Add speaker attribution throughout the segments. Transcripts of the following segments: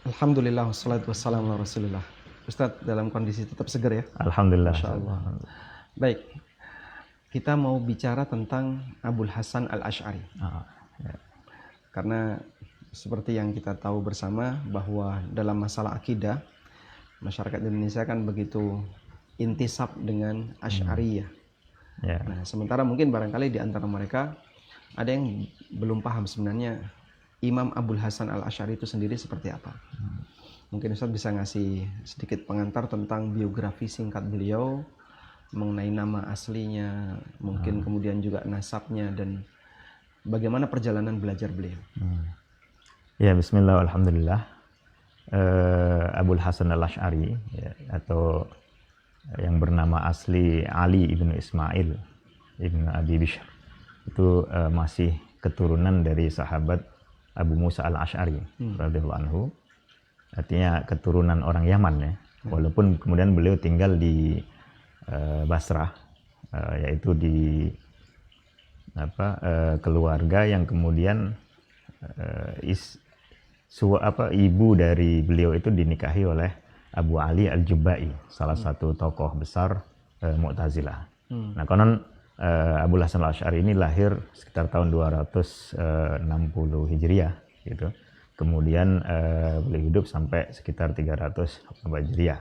Speaker 1: Alhamdulillah, wassalatu wassalamu ala Rasulillah. Ustadz dalam kondisi tetap segar ya?
Speaker 2: Alhamdulillah.
Speaker 1: Masya Allah. Baik, kita mau bicara tentang Abul Hasan al-Asy'ari.
Speaker 2: Ya.
Speaker 1: Karena seperti yang kita tahu bersama bahwa dalam masalah akidah, masyarakat Indonesia kan begitu intisab dengan Asy'ariyah.
Speaker 2: Ya.
Speaker 1: Nah, sementara mungkin barangkali di antara mereka ada yang belum paham sebenarnya Imam Abul Hasan al-Asy'ari itu sendiri seperti apa. Mungkin Ustadz bisa ngasih sedikit pengantar tentang biografi singkat beliau, mengenai nama aslinya, mungkin kemudian juga nasabnya, dan bagaimana perjalanan belajar beliau.
Speaker 2: Ya, bismillah, alhamdulillah. Abul Hasan al-Asy'ari, ya, atau yang bernama asli Ali ibnu Ismail ibnu Abi Bishr, itu masih keturunan dari sahabat Abu Musa al-Asy'ari radhiyallahu anhu. Artinya keturunan orang Yaman ya. Walaupun kemudian beliau tinggal di Basrah, yaitu di keluarga yang kemudian ibu dari beliau itu dinikahi oleh Abu Ali al-Jubba'i, salah satu tokoh besar Mu'tazilah. Nah, konon Abul Hasan al-Asy'ari ini lahir sekitar tahun 260 Hijriah gitu. Kemudian beliau hidup sampai sekitar 300 Hijriah.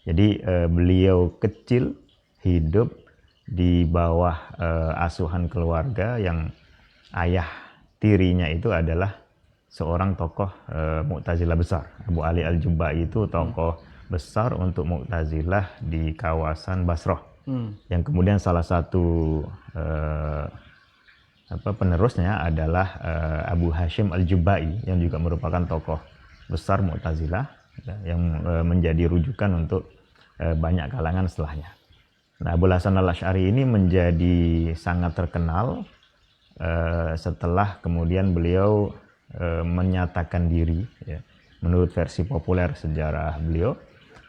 Speaker 2: Jadi beliau kecil hidup di bawah asuhan keluarga yang ayah tirinya itu adalah seorang tokoh Mu'tazilah besar. Abu Ali al-Jubba'i itu tokoh besar untuk Mu'tazilah di kawasan Basrah. Yang kemudian salah satu penerusnya adalah Abu Hashim al-Jubba'i yang juga merupakan tokoh besar Mu'tazilah yang menjadi rujukan untuk banyak kalangan setelahnya. Nah, Abul Hasan al-Asy'ari ini menjadi sangat terkenal setelah kemudian beliau menyatakan diri, ya, menurut versi populer sejarah beliau,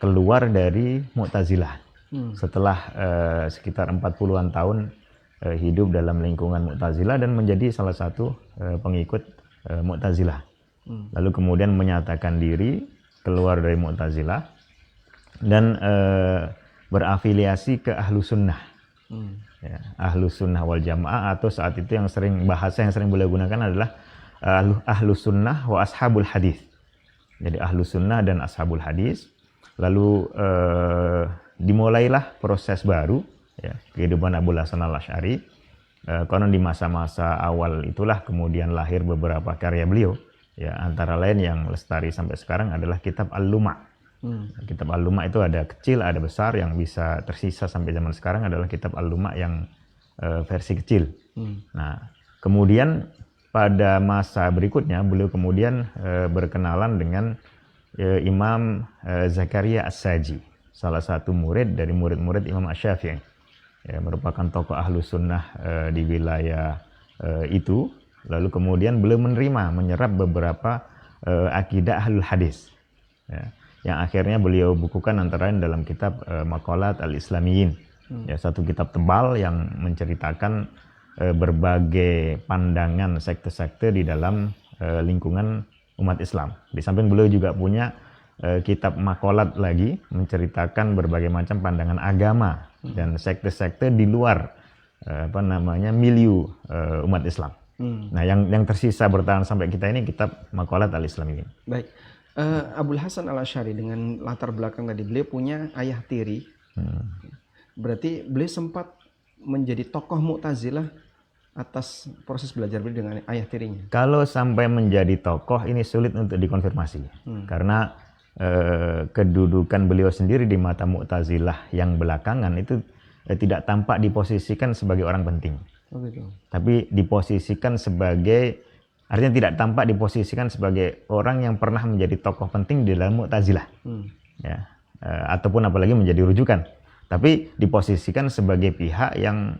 Speaker 2: keluar dari Mu'tazilah setelah sekitar 40-an tahun hidup dalam lingkungan Mu'tazilah dan menjadi salah satu pengikut Mu'tazilah. Lalu kemudian menyatakan diri keluar dari Mu'tazilah dan berafiliasi ke Ahlus Sunnah. Ya, Ahlus Sunnah wal Jamaah, atau saat itu bahasa yang sering beliau gunakan adalah Ahlus Sunnah wa Ashabul Hadis. Jadi Ahlus Sunnah dan Ashabul Hadis. Lalu dimulailah proses baru, ya, kehidupan Abul Hasan al-Asy'ari. Konon di masa-masa awal itulah kemudian lahir beberapa karya beliau, ya, antara lain yang lestari sampai sekarang adalah kitab Al-Luma'. Kitab Al-Luma' itu ada kecil, ada besar. Yang bisa tersisa sampai zaman sekarang adalah kitab Al-Luma' yang versi kecil. Nah, kemudian pada masa berikutnya beliau kemudian berkenalan dengan Imam Zakaria As-Saji, salah satu murid dari murid-murid Imam Asy-Syafi'i, ya, merupakan tokoh Ahlus Sunnah di wilayah itu. Lalu kemudian beliau menyerap beberapa akidah Ahlul Hadis, ya, yang akhirnya beliau bukukan antara lain dalam kitab Maqalat al-Islamiyyin, ya, satu kitab tebal yang menceritakan berbagai pandangan sekte-sekte di dalam lingkungan umat Islam. Di samping beliau juga punya kitab Maqalat lagi, menceritakan berbagai macam pandangan agama dan sekte-sekte di luar milieu umat Islam. Nah, yang tersisa bertahan sampai kita ini kitab Maqalat al-Islamiyyin.
Speaker 1: Baik, Abul Hasan al-Asy'ari dengan latar belakang tadi, beliau punya ayah tiri. Berarti beliau sempat menjadi tokoh Mu'tazilah atas proses belajar beliau dengan ayah tirinya.
Speaker 2: Kalau sampai menjadi tokoh ini sulit untuk dikonfirmasi, karena kedudukan beliau sendiri di mata Mu'tazilah yang belakangan itu tidak tampak diposisikan sebagai orang penting.
Speaker 1: Gitu.
Speaker 2: Tapi diposisikan sebagai, artinya tidak tampak diposisikan sebagai orang yang pernah menjadi tokoh penting di dalam Mu'tazilah, ya, ataupun apalagi menjadi rujukan. Tapi diposisikan sebagai pihak yang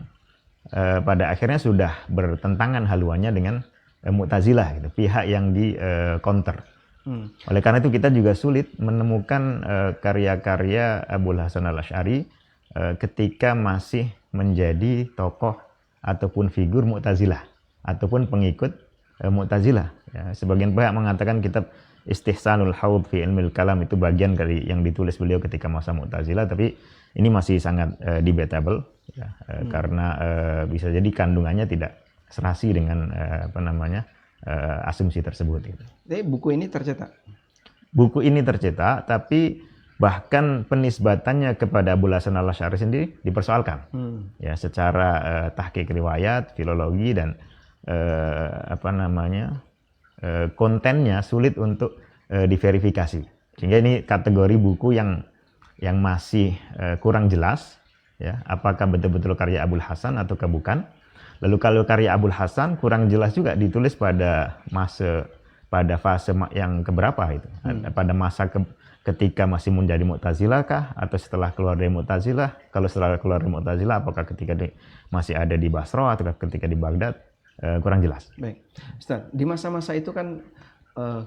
Speaker 2: pada akhirnya sudah bertentangan haluannya dengan Mu'tazilah, gitu, pihak yang di counter. Oleh karena itu kita juga sulit menemukan karya-karya Abul Hasan al-Asy'ari ketika masih menjadi tokoh ataupun figur Mu'tazilah ataupun pengikut Mu'tazilah. Ya, sebagian pihak mengatakan kitab Istihsanul Haud fi Ilmil Kalam itu bagian dari yang ditulis beliau ketika masa Mu'tazilah, tapi ini masih sangat debatable ya, karena bisa jadi kandungannya tidak serasi dengan asumsi tersebut gitu.
Speaker 1: Jadi buku ini tercetak.
Speaker 2: Buku ini tercetak, tapi bahkan penisbatannya kepada Abul Hasan al-Asy'ari sendiri dipersoalkan. Ya, secara tahqiq riwayat, filologi dan kontennya sulit untuk diverifikasi. Sehingga ini kategori buku yang masih kurang jelas ya, apakah betul-betul karya Abul Hasan atau bukan. Lalu kalau karya Abul Hasan kurang jelas juga ditulis pada fase yang keberapa itu. Pada masa ketika masih menjadi Mu'tazilah kah, atau setelah keluar dari Mu'tazilah? Kalau setelah keluar dari Mu'tazilah, apakah ketika masih ada di Basra atau ketika di Baghdad? Kurang jelas.
Speaker 1: Baik, Ustaz, di masa-masa itu kan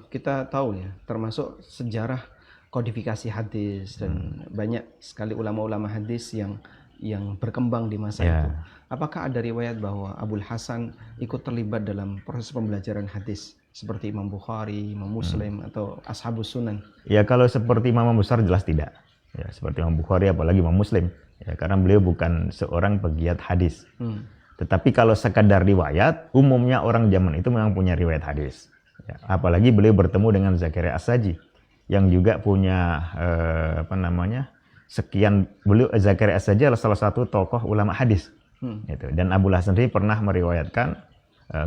Speaker 1: kita tahu ya, termasuk sejarah kodifikasi hadis dan banyak sekali ulama-ulama hadis yang berkembang di masa itu. Apakah ada riwayat bahwa Abul Hasan ikut terlibat dalam proses pembelajaran hadis seperti Imam Bukhari, Imam Muslim atau Ashabus Sunan?
Speaker 2: Ya, kalau seperti imam besar jelas tidak. Ya, seperti Imam Bukhari apalagi Imam Muslim. Ya, karena beliau bukan seorang pegiat hadis. Tetapi kalau sekadar riwayat, umumnya orang zaman itu memang punya riwayat hadis. Ya, apalagi beliau bertemu dengan Zakaria As-Saji yang juga punya beliau Zakaria As-Saji adalah salah satu tokoh ulama hadis. Gitu. Dan Abul Hasan sendiri pernah meriwayatkan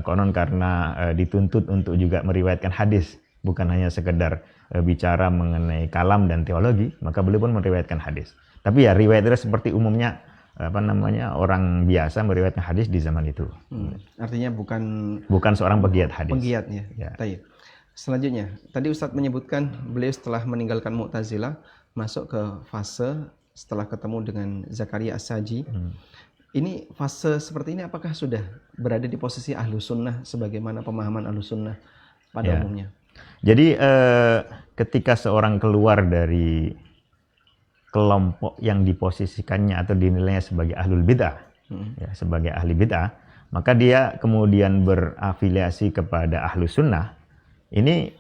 Speaker 2: konon karena dituntut untuk juga meriwayatkan hadis, bukan hanya sekedar bicara mengenai kalam dan teologi, maka beliau pun meriwayatkan hadis. Tapi ya riwayatnya seperti umumnya orang biasa meriwayatkan hadis di zaman itu.
Speaker 1: Artinya
Speaker 2: bukan seorang pegiat hadis.
Speaker 1: Pegiatnya. Ya. Selanjutnya, tadi Ustadz menyebutkan beliau setelah meninggalkan Mu'tazilah masuk ke fase setelah ketemu dengan Zakaria As-Saji. Ini fase seperti ini apakah sudah berada di posisi Ahlus Sunnah sebagaimana pemahaman Ahlus Sunnah pada umumnya?
Speaker 2: Jadi ketika seorang keluar dari kelompok yang diposisikannya atau dinilainya sebagai ahlul bid'ah, ya, sebagai ahli bid'ah, maka dia kemudian berafiliasi kepada Ahlus Sunnah. Ini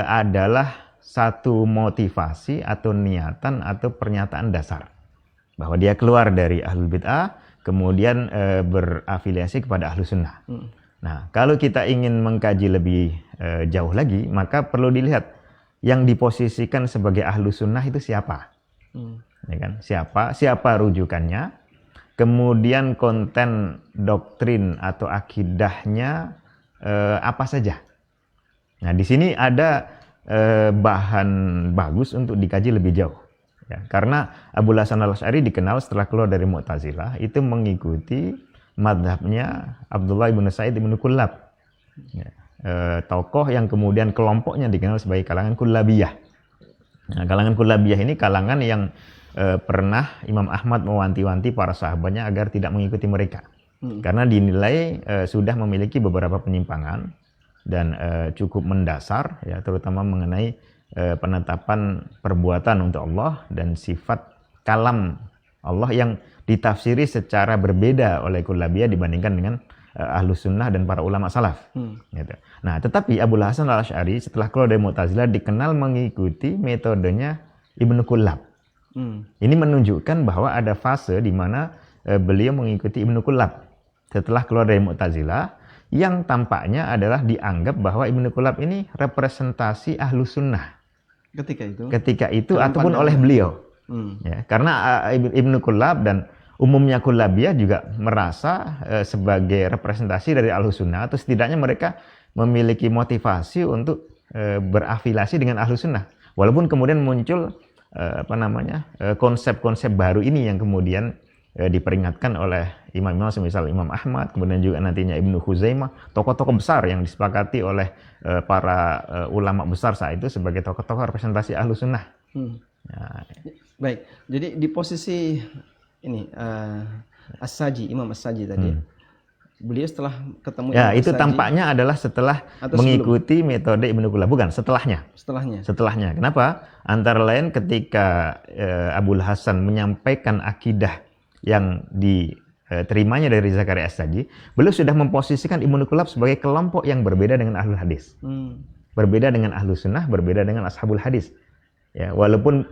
Speaker 2: adalah satu motivasi atau niatan atau pernyataan dasar bahwa dia keluar dari ahlul bid'ah, kemudian berafiliasi kepada Ahlus Sunnah. Nah, kalau kita ingin mengkaji lebih jauh lagi, maka perlu dilihat yang diposisikan sebagai Ahlus Sunnah itu siapa. Ya kan? Siapa rujukannya, kemudian konten doktrin atau akidahnya apa saja. Nah, di sini ada bahan bagus untuk dikaji lebih jauh. Ya, karena Abul Hasan al-Asy'ari dikenal setelah keluar dari Mu'tazilah itu mengikuti madhabnya Abdullah ibn Sa'id ibn Kullab. Ya, tokoh yang kemudian kelompoknya dikenal sebagai kalangan Kullabiyah. Nah, kalangan Kullabiyah ini kalangan yang pernah Imam Ahmad mewanti-wanti para sahabatnya agar tidak mengikuti mereka. Karena dinilai sudah memiliki beberapa penyimpangan dan cukup mendasar, ya, terutama mengenai penetapan perbuatan untuk Allah dan sifat kalam Allah yang ditafsiri secara berbeda oleh Kullabiyah dibandingkan dengan Ahlus Sunnah dan para ulama salaf. Gitu. Nah, tetapi Abul Hasan al-Asy'ari setelah keluar dari Mu'tazilah dikenal mengikuti metodenya Ibnu Kullab. Ini menunjukkan bahwa ada fase di mana beliau mengikuti Ibnu Kullab setelah keluar dari Mu'tazilah, yang tampaknya adalah dianggap bahwa Ibnu Kullab ini representasi Ahlus Sunnah ketika itu ataupun oleh beliau. Ya, karena Ibnu Kullab dan umumnya Kullabiyah juga merasa sebagai representasi dari Ahlus Sunnah, atau setidaknya mereka memiliki motivasi untuk berafiliasi dengan Ahlus Sunnah. Walaupun kemudian muncul konsep-konsep baru ini yang kemudian diperingatkan oleh imam-imam semisal Imam Ahmad, kemudian juga nantinya Ibnu Khuzaimah, tokoh-tokoh besar yang disepakati oleh para ulama besar saat itu sebagai tokoh-tokoh representasi Ahlus Sunnah. Nah.
Speaker 1: Baik, jadi di posisi ini As-Saji, Imam As-Saji tadi, beliau setelah ketemu
Speaker 2: ya,
Speaker 1: Imam
Speaker 2: itu
Speaker 1: As-Saji,
Speaker 2: tampaknya adalah setelah mengikuti metode Ibnu Kullab. Bukan, setelahnya. Setelahnya. Kenapa? Antara lain ketika Abul Hasan menyampaikan akidah yang diterimanya dari Zakaria As-Saji, beliau sudah memposisikan Ibnu Kullab sebagai kelompok yang berbeda dengan Ahlul Hadis. berbeda dengan ahlu sunnah, berbeda dengan ashabul hadis. Ya, walaupun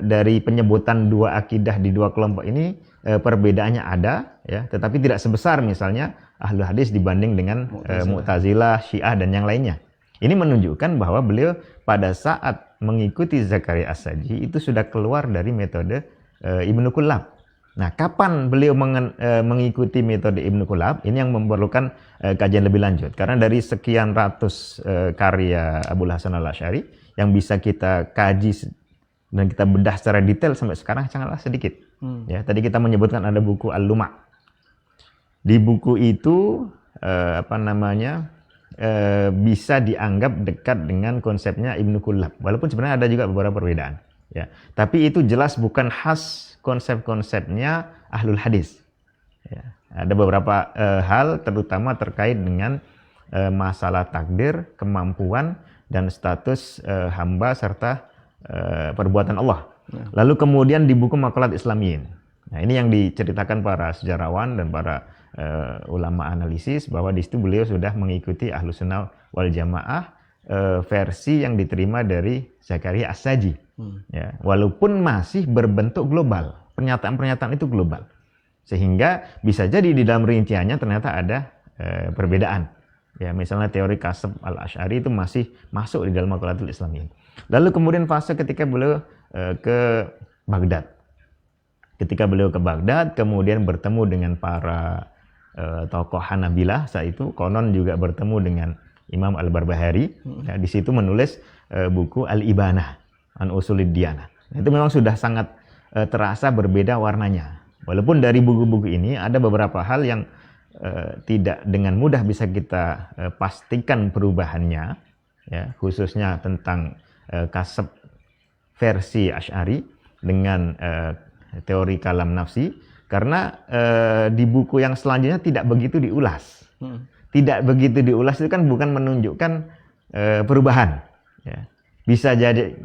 Speaker 2: dari penyebutan dua akidah di dua kelompok ini perbedaannya ada, ya, tetapi tidak sebesar misalnya ahlu hadis dibanding dengan Mu'tazilah, Syiah dan yang lainnya. Ini menunjukkan bahwa beliau pada saat mengikuti Zakaria As-Saji itu sudah keluar dari metode Ibnu Kullab. Nah, kapan beliau mengikuti metode Ibnu Kullab? Ini yang memerlukan kajian lebih lanjut. Karena dari sekian ratus karya Abul Hasan Al-Asy'ari yang bisa kita kaji dan kita bedah secara detail sampai sekarang sangatlah sedikit. Ya, tadi kita menyebutkan ada buku Al-Luma'. Di buku itu bisa dianggap dekat dengan konsepnya Ibnu Kullab. Walaupun sebenarnya ada juga beberapa perbedaan. Ya, tapi itu jelas bukan khas konsep-konsepnya ahlul hadis. Ya, ada beberapa hal terutama terkait dengan masalah takdir, kemampuan dan status hamba serta perbuatan Allah. Lalu kemudian di buku Maqalat Islamiyin. Nah, ini yang diceritakan para sejarawan dan para ulama analisis bahwa di situ beliau sudah mengikuti Ahlus Sunnah wal Jamaah versi yang diterima dari Zakaria As-Saji. Ya, walaupun masih berbentuk global, pernyataan-pernyataan itu global, sehingga bisa jadi di dalam rinciannya ternyata ada perbedaan. Ya, misalnya teori Kasab Al-Asy'ari itu masih masuk di dalam Maqalatul Islamiyin. Lalu kemudian fase ketika beliau ke Baghdad. Ketika beliau ke Baghdad, kemudian bertemu dengan para tokoh Hanabilah saat itu, konon juga bertemu dengan Imam Al-Barbahari. Ya, di situ menulis buku Al-Ibanah an Usulid Diyanah. Itu memang sudah sangat terasa berbeda warnanya. Walaupun dari buku-buku ini ada beberapa hal yang tidak dengan mudah bisa kita pastikan perubahannya, ya, khususnya tentang Kasab versi Asy'ari dengan teori kalam nafsi, karena di buku yang selanjutnya tidak begitu diulas. Tidak begitu diulas itu kan bukan menunjukkan perubahan. Ya. Bisa jadi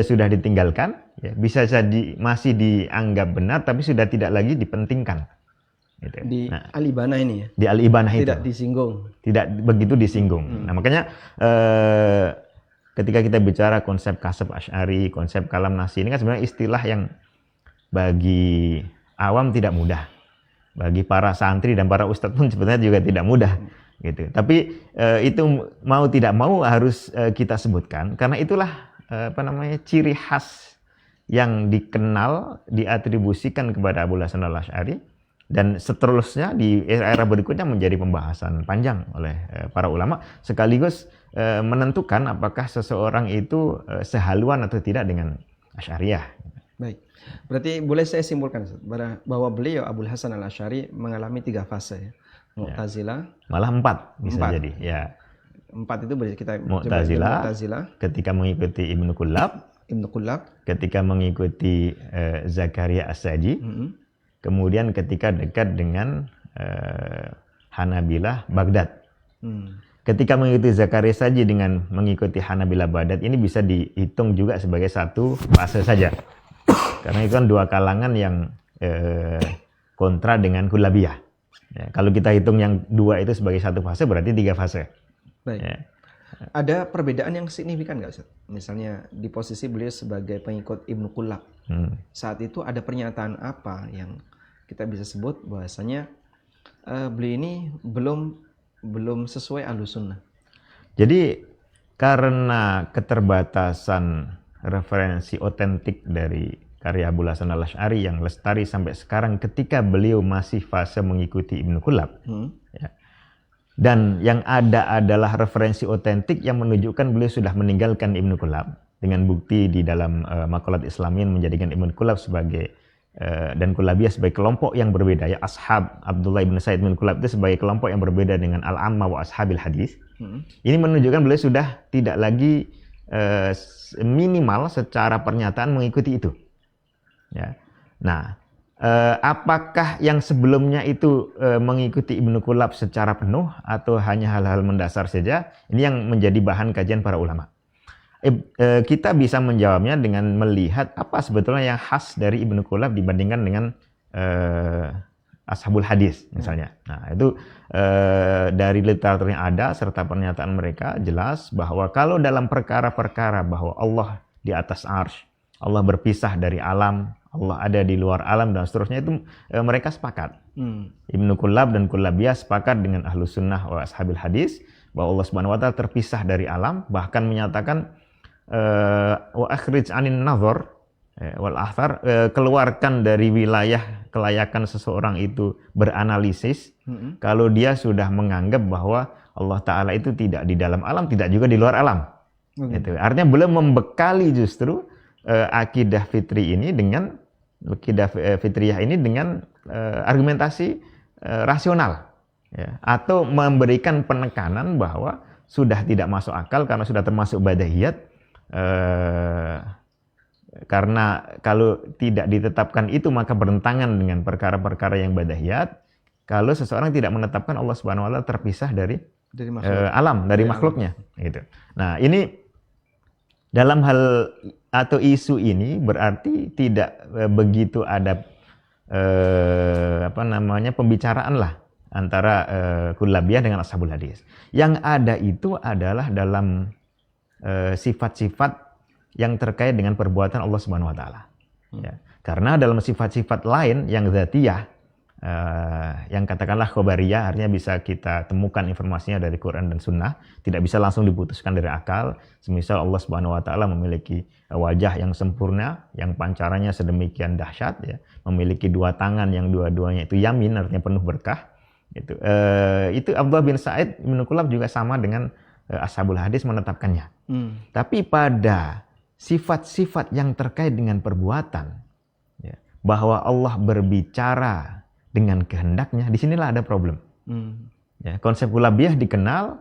Speaker 2: sudah ditinggalkan, ya. Bisa jadi masih dianggap benar, tapi sudah tidak lagi dipentingkan. Gitu.
Speaker 1: Di Al-Ibanah ini ya?
Speaker 2: Di Al-Ibanah itu.
Speaker 1: Tidak disinggung.
Speaker 2: Tidak begitu disinggung. Nah, makanya ketika kita bicara konsep Kasab Asy'ari, konsep kalam nafsi, ini kan sebenarnya istilah yang bagi awam tidak mudah. Bagi para santri dan para ustadz pun sebenarnya juga tidak mudah. Gitu. Tapi itu mau tidak mau harus kita sebutkan karena itulah ciri khas yang dikenal, diatribusikan kepada Abul Hasan Al-Asy'ari, dan seterusnya di era berikutnya menjadi pembahasan panjang oleh para ulama sekaligus menentukan apakah seseorang itu sehaluan atau tidak dengan Asy'ariyah.
Speaker 1: Baik. Berarti boleh saya simpulkan bahwa beliau Abul Hasan Al-Asy'ari mengalami 3 fase ya. Mu'tazilah,
Speaker 2: malah 4 bisa jadi. Ya.
Speaker 1: 4 itu kita
Speaker 2: Mu'tazilah ketika mengikuti Ibnu Kullab, ketika mengikuti Zakaria As-Saji, kemudian ketika dekat dengan Hanabilah Baghdad. Ketika mengikuti Zakaria As-Saji dengan mengikuti Hanabilah Baghdad ini bisa dihitung juga sebagai satu fase saja. Karena itu kan dua kalangan yang kontra dengan Kullabiyah. Ya, kalau kita hitung yang 2 itu sebagai satu fase, berarti 3 fase.
Speaker 1: Baik. Ya. Ada perbedaan yang signifikan nggak, Ustaz? Misalnya di posisi beliau sebagai pengikut Ibnu Kullab. Saat itu ada pernyataan apa yang kita bisa sebut bahwasanya beliau ini belum sesuai Ahlus Sunnah? Jadi
Speaker 2: karena keterbatasan referensi otentik dari karya Abul Hasan Al-Asy'ari yang lestari sampai sekarang ketika beliau masih fase mengikuti Ibnu Kullab. Ya. Dan yang ada adalah referensi otentik yang menunjukkan beliau sudah meninggalkan Ibnu Kullab dengan bukti di dalam Maqalat Islamiyin menjadikan Ibnu Kullab sebagai dan Kullabiyah sebagai kelompok yang berbeda. Ya, ashab Abdullah bin Said bin Kullab itu sebagai kelompok yang berbeda dengan al-amma wa ashabil hadis. Ini menunjukkan beliau sudah tidak lagi minimal secara pernyataan mengikuti itu. Ya. Nah, apakah yang sebelumnya itu mengikuti Ibnu Kullab secara penuh atau hanya hal-hal mendasar saja? Ini yang menjadi bahan kajian para ulama. Kita bisa menjawabnya dengan melihat apa sebetulnya yang khas dari Ibnu Kullab dibandingkan dengan ashabul hadis misalnya. Nah, itu dari literatur yang ada serta pernyataan mereka jelas bahwa kalau dalam perkara-perkara bahwa Allah di atas arsy, Allah berpisah dari alam, Allah ada di luar alam dan seterusnya, itu mereka sepakat. Ibnu Kullab dan Kullabiyah sepakat dengan ahlu sunnah wa ashabil hadis bahwa Allah Subhanahu wa taala terpisah dari alam, bahkan menyatakan wa akhrij anin nazar wal athar, keluarkan dari wilayah kelayakan seseorang itu beranalisis kalau dia sudah menganggap bahwa Allah Ta'ala itu tidak di dalam alam, tidak juga di luar alam. Gitu. Artinya belum membekali justru akidah fitri ini dengan akidah fitriyah ini dengan argumentasi rasional, ya, atau memberikan penekanan bahwa sudah tidak masuk akal karena sudah termasuk badahiyat. Karena kalau tidak ditetapkan itu maka bertentangan dengan perkara-perkara yang badahiyat. Kalau seseorang tidak menetapkan Allah Subhanahu wa taala terpisah dari alam, dari makhluknya, gitu. Nah, ini dalam hal atau isu ini berarti tidak begitu ada pembicaraan lah antara Kullabiyah dengan ashabul hadis. Yang ada itu adalah dalam sifat-sifat yang terkait dengan perbuatan Allah Subhanahu wa taala. Ya. Karena dalam sifat-sifat lain yang dzatiyah, yang katakanlah khobariyah, artinya bisa kita temukan informasinya dari Quran dan Sunnah, tidak bisa langsung diputuskan dari akal. Semisal Allah Subhanahu wa taala memiliki wajah yang sempurna, yang pancarannya sedemikian dahsyat, ya, memiliki dua tangan yang dua-duanya itu yamin, artinya penuh berkah. Itu Abdullah bin Sa'id Ibnu Kullab juga sama dengan ashabul hadis menetapkannya. Tapi pada sifat-sifat yang terkait dengan perbuatan, ya, bahwa Allah berbicara dengan kehendaknya, disinilah ada problem. Ya, konsep Kullabiyah dikenal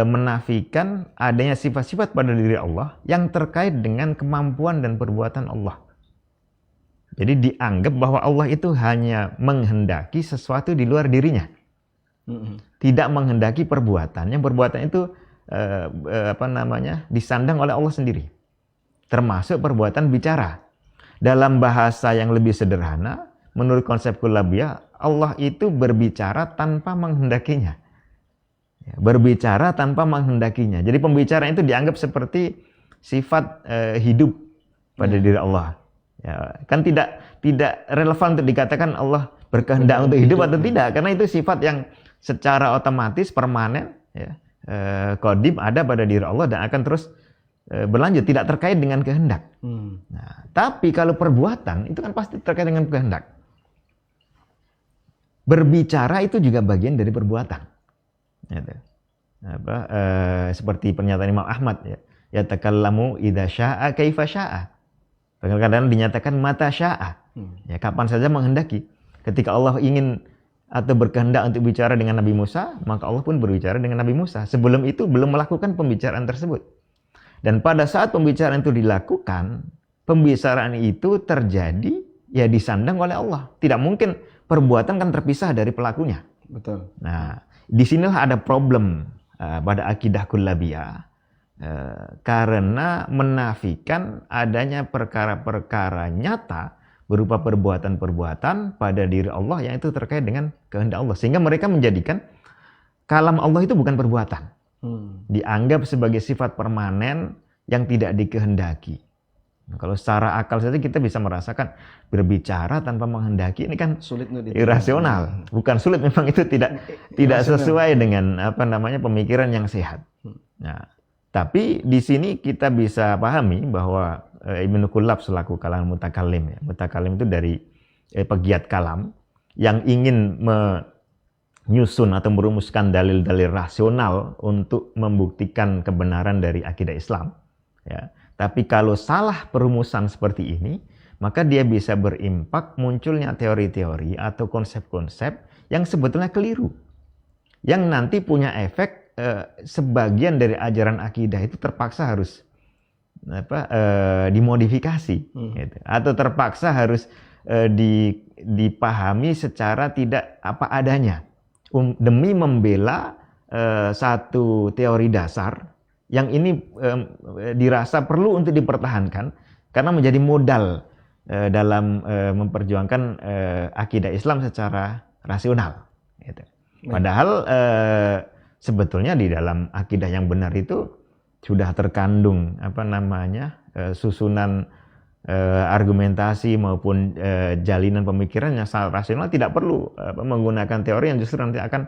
Speaker 2: menafikan adanya sifat-sifat pada diri Allah yang terkait dengan kemampuan dan perbuatan Allah. Jadi dianggap bahwa Allah itu hanya menghendaki sesuatu di luar dirinya, tidak menghendaki perbuatan. Yang perbuatan itu disandang oleh Allah sendiri. Termasuk perbuatan bicara. Dalam bahasa yang lebih sederhana, menurut konsep Kullabiyah, Allah itu berbicara tanpa menghendakinya. Berbicara tanpa menghendakinya. Jadi pembicaraan itu dianggap seperti sifat hidup pada diri Allah. Ya, kan tidak relevan untuk dikatakan Allah berkehendak untuk hidup atau tidak, karena itu sifat yang secara otomatis permanen, ya, qadim, ada pada diri Allah dan akan terus berlanjut, tidak terkait dengan kehendak. Nah, tapi kalau perbuatan itu kan pasti terkait dengan kehendak. Berbicara itu juga bagian dari perbuatan. Gitu. Seperti pernyataan Imam Ahmad, ya, yatakallamu idza syaa kaifa syaa. Kadang-kadang dinyatakan mata syaa. Ya, kapan saja menghendaki. Ketika Allah ingin atau berkehendak untuk bicara dengan Nabi Musa, maka Allah pun berbicara dengan Nabi Musa. Sebelum itu belum melakukan pembicaraan tersebut. Dan pada saat pembicaraan itu dilakukan, pembicaraan itu terjadi, ya, disandang oleh Allah. Tidak mungkin perbuatan kan terpisah dari pelakunya.
Speaker 1: Betul.
Speaker 2: Nah, disinilah ada problem pada akidah Kullabiyah, karena menafikan adanya perkara-perkara nyata berupa perbuatan-perbuatan pada diri Allah yang itu terkait dengan kehendak Allah. Sehingga mereka menjadikan kalam Allah itu bukan perbuatan. Dianggap sebagai sifat permanen yang tidak dikehendaki. Nah, kalau secara akal saja kita bisa merasakan berbicara tanpa menghendaki ini kan sulit, irasional. Bukan sulit, memang itu tidak sesuai dengan pemikiran yang sehat. Nah, tapi di sini kita bisa pahami bahwa Ibnu Kullab selaku kalangan mutakallim, ya. Mutakallim itu dari pegiat kalam yang ingin menyusun atau merumuskan dalil-dalil rasional untuk membuktikan kebenaran dari akidah Islam, ya. Tapi kalau salah perumusan seperti ini, maka dia bisa berimpak munculnya teori-teori atau konsep-konsep yang sebetulnya keliru, yang nanti punya efek sebagian dari ajaran akidah itu terpaksa harus dimodifikasi, gitu. Atau terpaksa harus dipahami secara tidak apa adanya, demi membela satu teori dasar yang ini dirasa perlu untuk dipertahankan karena menjadi modal dalam memperjuangkan akidah Islam secara rasional. Gitu. Padahal sebetulnya di dalam akidah yang benar itu sudah terkandung susunan argumentasi maupun jalinan pemikiran yang sangat rasional, tidak perlu menggunakan teori yang justru nanti akan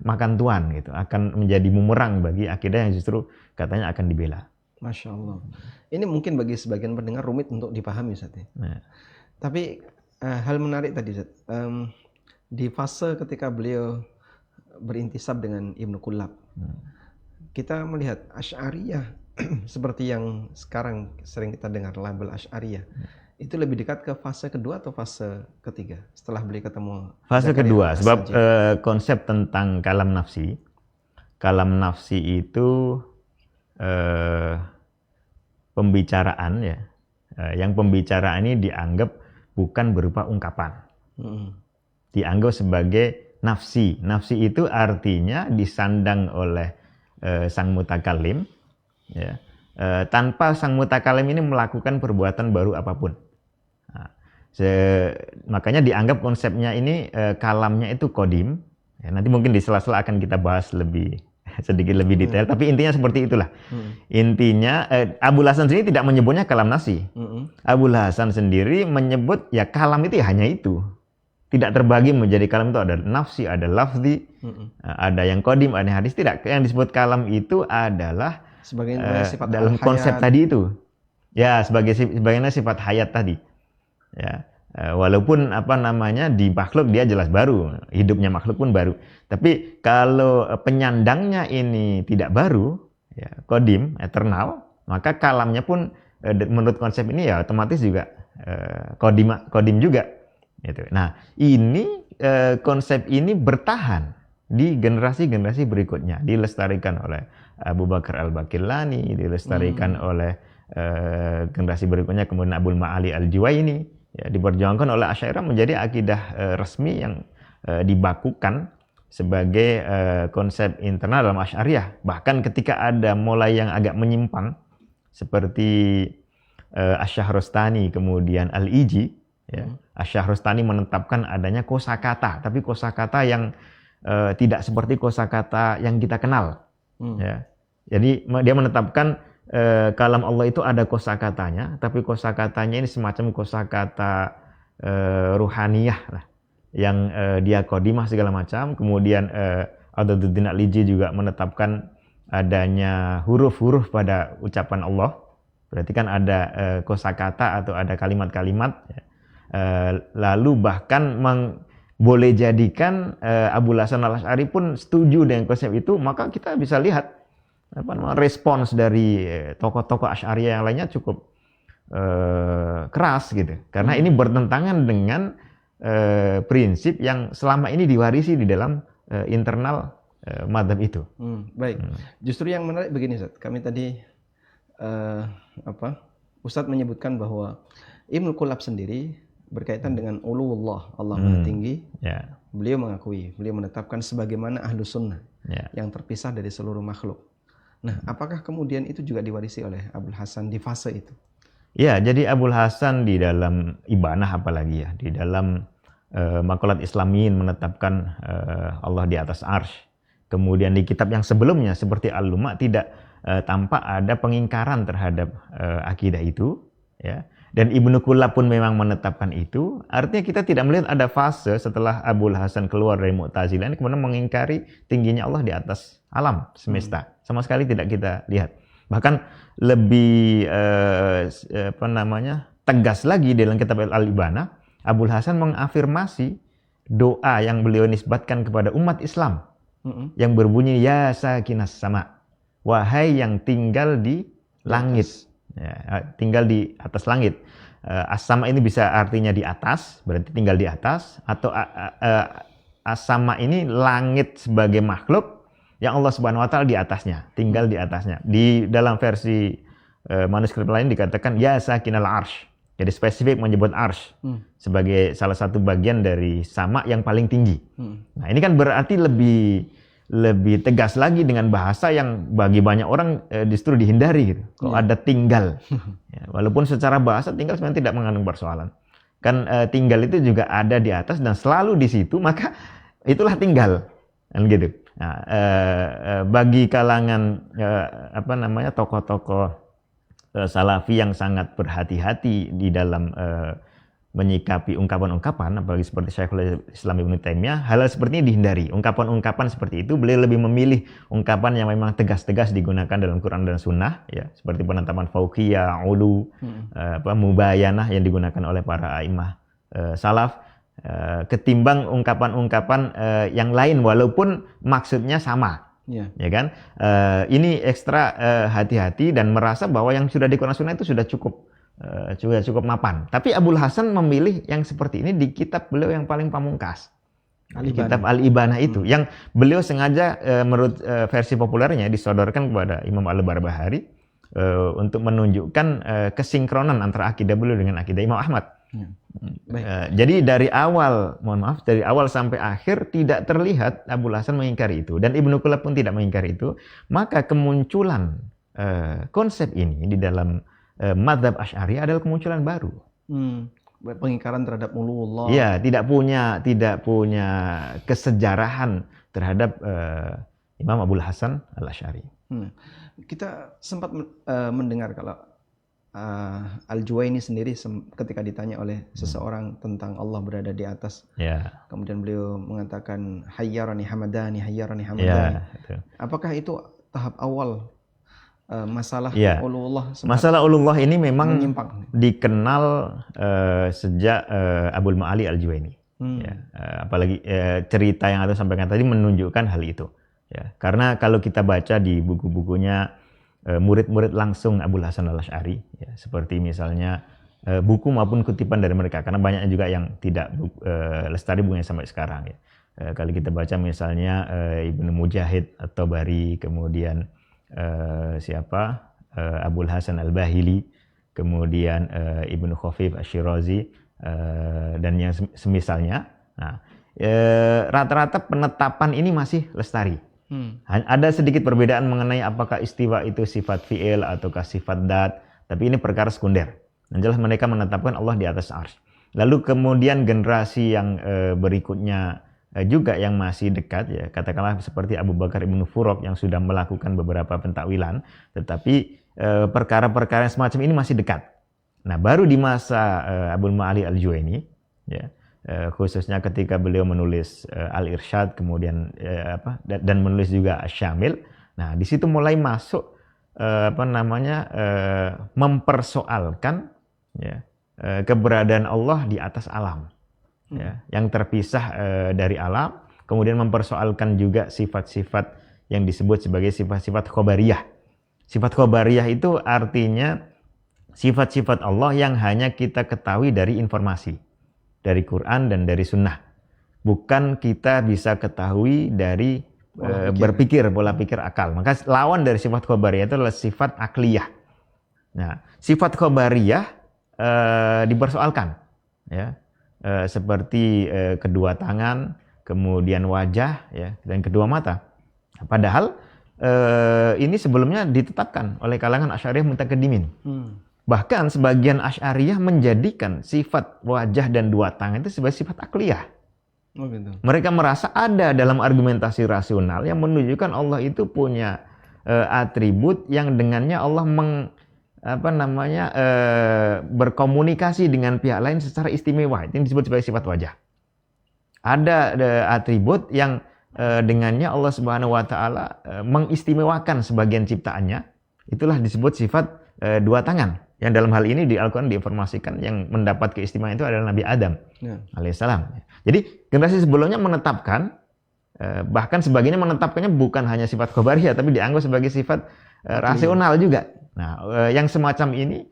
Speaker 2: makan tuan gitu, akan menjadi bumerang bagi akidah yang justru katanya akan dibela.
Speaker 1: Masya Allah. Ini mungkin bagi sebagian pendengar rumit untuk dipahami, Ustaz. Tapi hal menarik tadi, Ustaz. Di fase ketika beliau berintisab dengan Ibnu Kullab, kita melihat Asy'ariyah seperti yang sekarang sering kita dengar label Asy'ariyah, itu lebih dekat ke fase kedua atau fase ketiga setelah beliau ketemu
Speaker 2: fase kedua, sebab konsep tentang kalam nafsi itu pembicaraan ya, yang pembicaraan ini dianggap bukan berupa ungkapan, dianggap sebagai nafsi. Nafsi itu artinya disandang oleh sang mutakallim, ya, tanpa sang mutakallim ini melakukan perbuatan baru apapun. Nah, makanya dianggap konsepnya ini kalamnya itu qadim. Ya, nanti mungkin di sela-sela akan kita bahas sedikit lebih detail, tapi intinya seperti itulah. Intinya Abul Hasan sendiri tidak menyebutnya kalam nafsi. Abul Hasan sendiri menyebut ya kalam itu ya hanya itu. Tidak terbagi menjadi kalam itu ada nafsi, ada lafzi, ada yang qadim, ada yang hadis. Tidak, yang disebut kalam itu adalah
Speaker 1: sebagai sifat
Speaker 2: dalam konsep tadi itu. Ya, sebagaimana sifat hayat tadi. Ya. Walaupun di makhluk dia jelas baru, hidupnya makhluk pun baru. Tapi kalau penyandangnya ini tidak baru, ya, qadim, eternal, maka kalamnya pun menurut konsep ini ya otomatis juga qadim juga. Gitu. Nah, ini konsep ini bertahan di generasi-generasi berikutnya, dilestarikan oleh Abu Bakar Al-Baqillani, dilestarikan oleh generasi berikutnya, kemudian Abul Ma'ali Al-Juwaini, ya, diperjuangkan oleh Asy'ariyah menjadi akidah resmi yang dibakukan sebagai konsep internal dalam Asy'ariyah. Bahkan ketika ada mulai yang agak menyimpang seperti Asy-Syahrastani kemudian Al-Iji, ya, Asy-Syahrastani menetapkan adanya kosakata, tapi kosakata yang tidak seperti kosakata yang kita kenal. Ya. Jadi dia menetapkan kalam Allah itu ada kosakatanya, tapi kosakatanya ini semacam kosakata ruhaniyah lah, yang dia qadimah segala macam. Kemudian Adduddin Al-Iji juga menetapkan adanya huruf-huruf pada ucapan Allah. Berarti kan ada kosakata atau ada kalimat-kalimat. Lalu bahkan boleh jadikan Abul Hasan Al-Asy'ari pun setuju dengan konsep itu, maka kita bisa lihat respons dari tokoh-tokoh Asy'ariyah yang lainnya cukup keras gitu, karena ini bertentangan dengan prinsip yang selama ini diwarisi di dalam internal madzhab itu.
Speaker 1: Baik, justru yang menarik begini, Ustaz. Kami tadi Ustaz menyebutkan bahwa Ibnu Kullab sendiri berkaitan dengan uluwullah, Allah Maha Tinggi.
Speaker 2: Yeah.
Speaker 1: Beliau menetapkan sebagaimana ahlu sunnah yang terpisah dari seluruh makhluk. Nah, apakah kemudian itu juga diwarisi oleh Abul Hasan di fase itu?
Speaker 2: Ya, jadi Abul Hasan di dalam Ibanah apalagi ya, di dalam Maqalat Islamiyin menetapkan Allah di atas arsy. Kemudian di kitab yang sebelumnya seperti Al-Luma tidak tampak ada pengingkaran terhadap akidah itu, ya. Dan Ibnu Kullab pun memang menetapkan itu. Artinya kita tidak melihat ada fase setelah Abul Hasan keluar dari Mu'tazilah ini kemudian mengingkari tingginya Allah di atas alam semesta. Sama sekali tidak kita lihat. Bahkan lebih tegas lagi dalam kitab Al-Ibanah, Abul Hasan mengafirmasi doa yang beliau nisbatkan kepada umat Islam yang berbunyi ya sakinas sama, wahai yang tinggal di langit. Ya, tinggal di atas langit. As-sama ini bisa artinya di atas, berarti tinggal di atas, atau as-sama ini langit sebagai makhluk yang Allah Subhanahu wa taala di atasnya, tinggal di atasnya. Di dalam versi manuskrip lain dikatakan ya sakinal arsy. Jadi spesifik menyebut arsy sebagai salah satu bagian dari sama yang paling tinggi. Nah, ini kan berarti lebih tegas lagi dengan bahasa yang bagi banyak orang justru dihindari gitu. Kalau ada tinggal. Ya, walaupun secara bahasa tinggal sebenarnya tidak mengandung persoalan. Kan tinggal itu juga ada di atas dan selalu di situ, maka itulah tinggal, kan gitu. Nah, bagi kalangan tokoh-tokoh salafi yang sangat berhati-hati di dalam menyikapi ungkapan-ungkapan, apalagi seperti Syekhul Islam Ibnu Taimiyah, hal seperti ini dihindari. Ungkapan-ungkapan seperti itu, beliau lebih memilih ungkapan yang memang tegas-tegas digunakan dalam Quran dan Sunnah, ya, seperti penetapan fauqiyah, ulu, mubayanah yang digunakan oleh para a'immah salaf, ketimbang ungkapan-ungkapan yang lain walaupun maksudnya sama. Ya kan? Ini ekstra hati-hati dan merasa bahwa yang sudah di Quran Sunnah itu sudah cukup mapan. Tapi Abul Hasan memilih yang seperti ini di kitab beliau yang paling pamungkas, kitab Al-Ibanah itu, yang beliau sengaja menurut versi populernya disodorkan kepada Imam Al-Barbahari untuk menunjukkan kesinkronan antara akidah beliau dengan akidah Imam Ahmad. Jadi dari awal sampai akhir tidak terlihat Abul Hasan mengingkari itu, dan Ibnu Qulab pun tidak mengingkari itu. Maka kemunculan konsep ini di dalam mazhab Asy'ari adalah kemunculan baru.
Speaker 1: Pengingkaran terhadap uluwullah.
Speaker 2: Iya, tidak punya kesejarahan terhadap Imam Abul Hasan Al-Asy'ari.
Speaker 1: Kita sempat mendengar kalau Al-Juwaini sendiri ketika ditanya oleh seseorang tentang Allah berada di atas, kemudian beliau mengatakan hayyarani hamadani. Apakah itu tahap awal masalah uluwullah?
Speaker 2: Masalah uluwullah ini memang dikenal sejak Abul Ma'ali Al-Juwaini. Apalagi cerita yang Anda sampaikan tadi menunjukkan hal itu. Karena kalau kita baca di buku-bukunya murid-murid langsung Abul Hasan Al-Asy'ari, seperti misalnya buku maupun kutipan dari mereka, karena banyak juga yang tidak lestari bukunya sampai sekarang. Kalau kita baca misalnya Ibnu Mujahid atau Bari, kemudian Abul Hasan Al-Bahili, kemudian Ibnu Khafif Asy-Syirazi, dan yang semisalnya. Nah, rata-rata penetapan ini masih lestari. Ada sedikit perbedaan mengenai apakah istiwa itu sifat fi'il ataukah sifat dat, tapi ini perkara sekunder. Dan jelas mereka menetapkan Allah di atas arsy. Lalu kemudian generasi yang berikutnya juga yang masih dekat, katakanlah seperti Abu Bakar Ibnu Furaq yang sudah melakukan beberapa pentakwilan, tetapi perkara-perkara yang semacam ini masih dekat. Nah, baru di masa Abul Ma'ali Al-Juwaini, khususnya ketika beliau menulis Al-Irsyad, kemudian dan menulis juga Asy-Syamil. Nah, di situ mulai masuk mempersoalkan keberadaan Allah di atas alam, yang terpisah dari alam, kemudian mempersoalkan juga sifat-sifat yang disebut sebagai sifat-sifat khobariyah. Sifat khobariyah itu artinya sifat-sifat Allah yang hanya kita ketahui dari informasi, dari Quran dan dari Sunnah. Bukan kita bisa ketahui dari pola pikir akal. Maka lawan dari sifat khobariyah itu adalah sifat akliyah. Nah, sifat khobariyah dipersoalkan, seperti kedua tangan, kemudian wajah, dan kedua mata. Padahal ini sebelumnya ditetapkan oleh kalangan Asy'ariyah mutakeddimin. Bahkan sebagian Asy'ariyah menjadikan sifat wajah dan dua tangan itu sebagai sifat akliyah. Mereka merasa ada dalam argumentasi rasional yang menunjukkan Allah itu punya atribut yang dengannya Allah berkomunikasi dengan pihak lain secara istimewa. Ini disebut sebagai sifat wajah. Ada atribut yang dengannya Allah Subhanahu wa taala mengistimewakan sebagian ciptaannya. Itulah disebut sifat dua tangan. Yang dalam hal ini di Al-Quran diinformasikan yang mendapat keistimewaan itu adalah Nabi Adam alaihissalam. Jadi generasi sebelumnya menetapkan, bahkan sebagiannya menetapkannya bukan hanya sifat khobariyah, tapi dianggap sebagai sifat rasional juga. Nah, yang semacam ini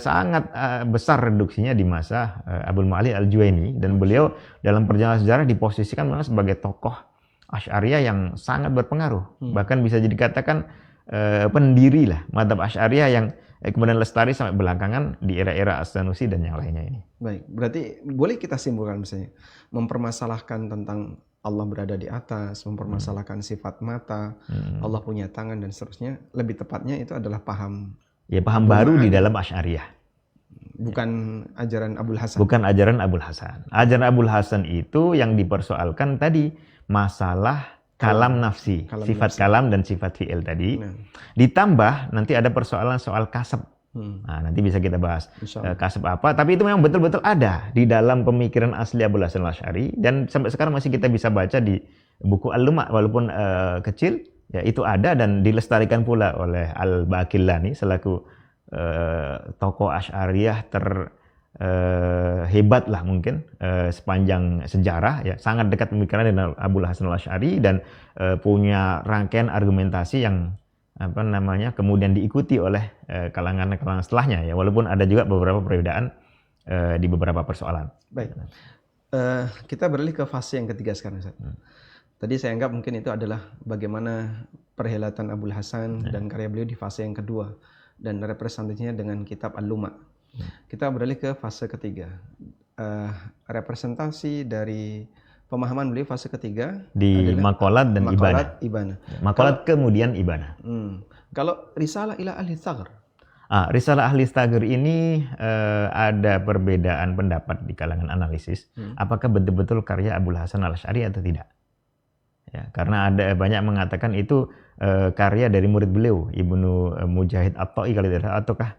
Speaker 2: sangat besar reduksinya di masa Abul Ma'ali Al-Juwaini, dan beliau dalam perjalanan sejarah diposisikan memang sebagai tokoh Asy'ariyah yang sangat berpengaruh. Bahkan bisa dikatakan pendiri lah mazhab Asy'ariyah yang kemudian lestari sampai belakangan di era-era As-Sanusi dan yang lainnya ini.
Speaker 1: Baik, berarti boleh kita simpulkan misalnya mempermasalahkan tentang Allah berada di atas, mempermasalahkan sifat mata, Allah punya tangan dan seterusnya. Lebih tepatnya itu adalah paham
Speaker 2: baru di dalam Asy'ariyah.
Speaker 1: bukan ajaran Abul Hasan.
Speaker 2: Bukan ajaran Abul Hasan. Ajaran Abul Hasan itu yang dipersoalkan tadi masalah kalam nafsi, sifat
Speaker 1: nafsi.
Speaker 2: kalam dan sifat fi'il tadi.
Speaker 1: Nah.
Speaker 2: Ditambah nanti ada persoalan soal kasab. Nah, nanti bisa kita bahas kasab apa. Tapi itu memang betul-betul ada di dalam pemikiran asli Abul Hasan Al-Asy'ari, dan sampai sekarang masih kita bisa baca di buku Al-Luma walaupun kecil. Ya, itu ada dan dilestarikan pula oleh Al-Baqillani selaku tokoh Asy'ariyah hebat lah mungkin sepanjang sejarah, ya, sangat dekat pemikiran dengan Abul Hasan Al-Asy'ari dan punya rangkaian argumentasi yang kemudian diikuti oleh kalangan-kalangan setelahnya, ya, walaupun ada juga beberapa perbedaan di beberapa persoalan.
Speaker 1: Baik, kita beralih ke fase yang ketiga sekarang, Ustaz. Tadi saya anggap mungkin itu adalah bagaimana perhelatan Abul Hasan dan karya beliau di fase yang kedua dan representasinya dengan kitab Al-Luma. Kita beralih ke fase ketiga, representasi dari pemahaman beliau fase ketiga
Speaker 2: di Maqalat dan
Speaker 1: Ibana.
Speaker 2: Maqalat kemudian Ibana.
Speaker 1: Kalau Risalah ila Ahli Tsaghr,
Speaker 2: Risalah Ahli Tsaghr ini ada perbedaan pendapat di kalangan analisis. Apakah betul-betul karya Abul Hasan Al-Asy'ari atau tidak? Ya, karena ada banyak mengatakan itu karya dari murid beliau, Ibnu Mujahid At-Ta'i kalau tidak salah, ataukah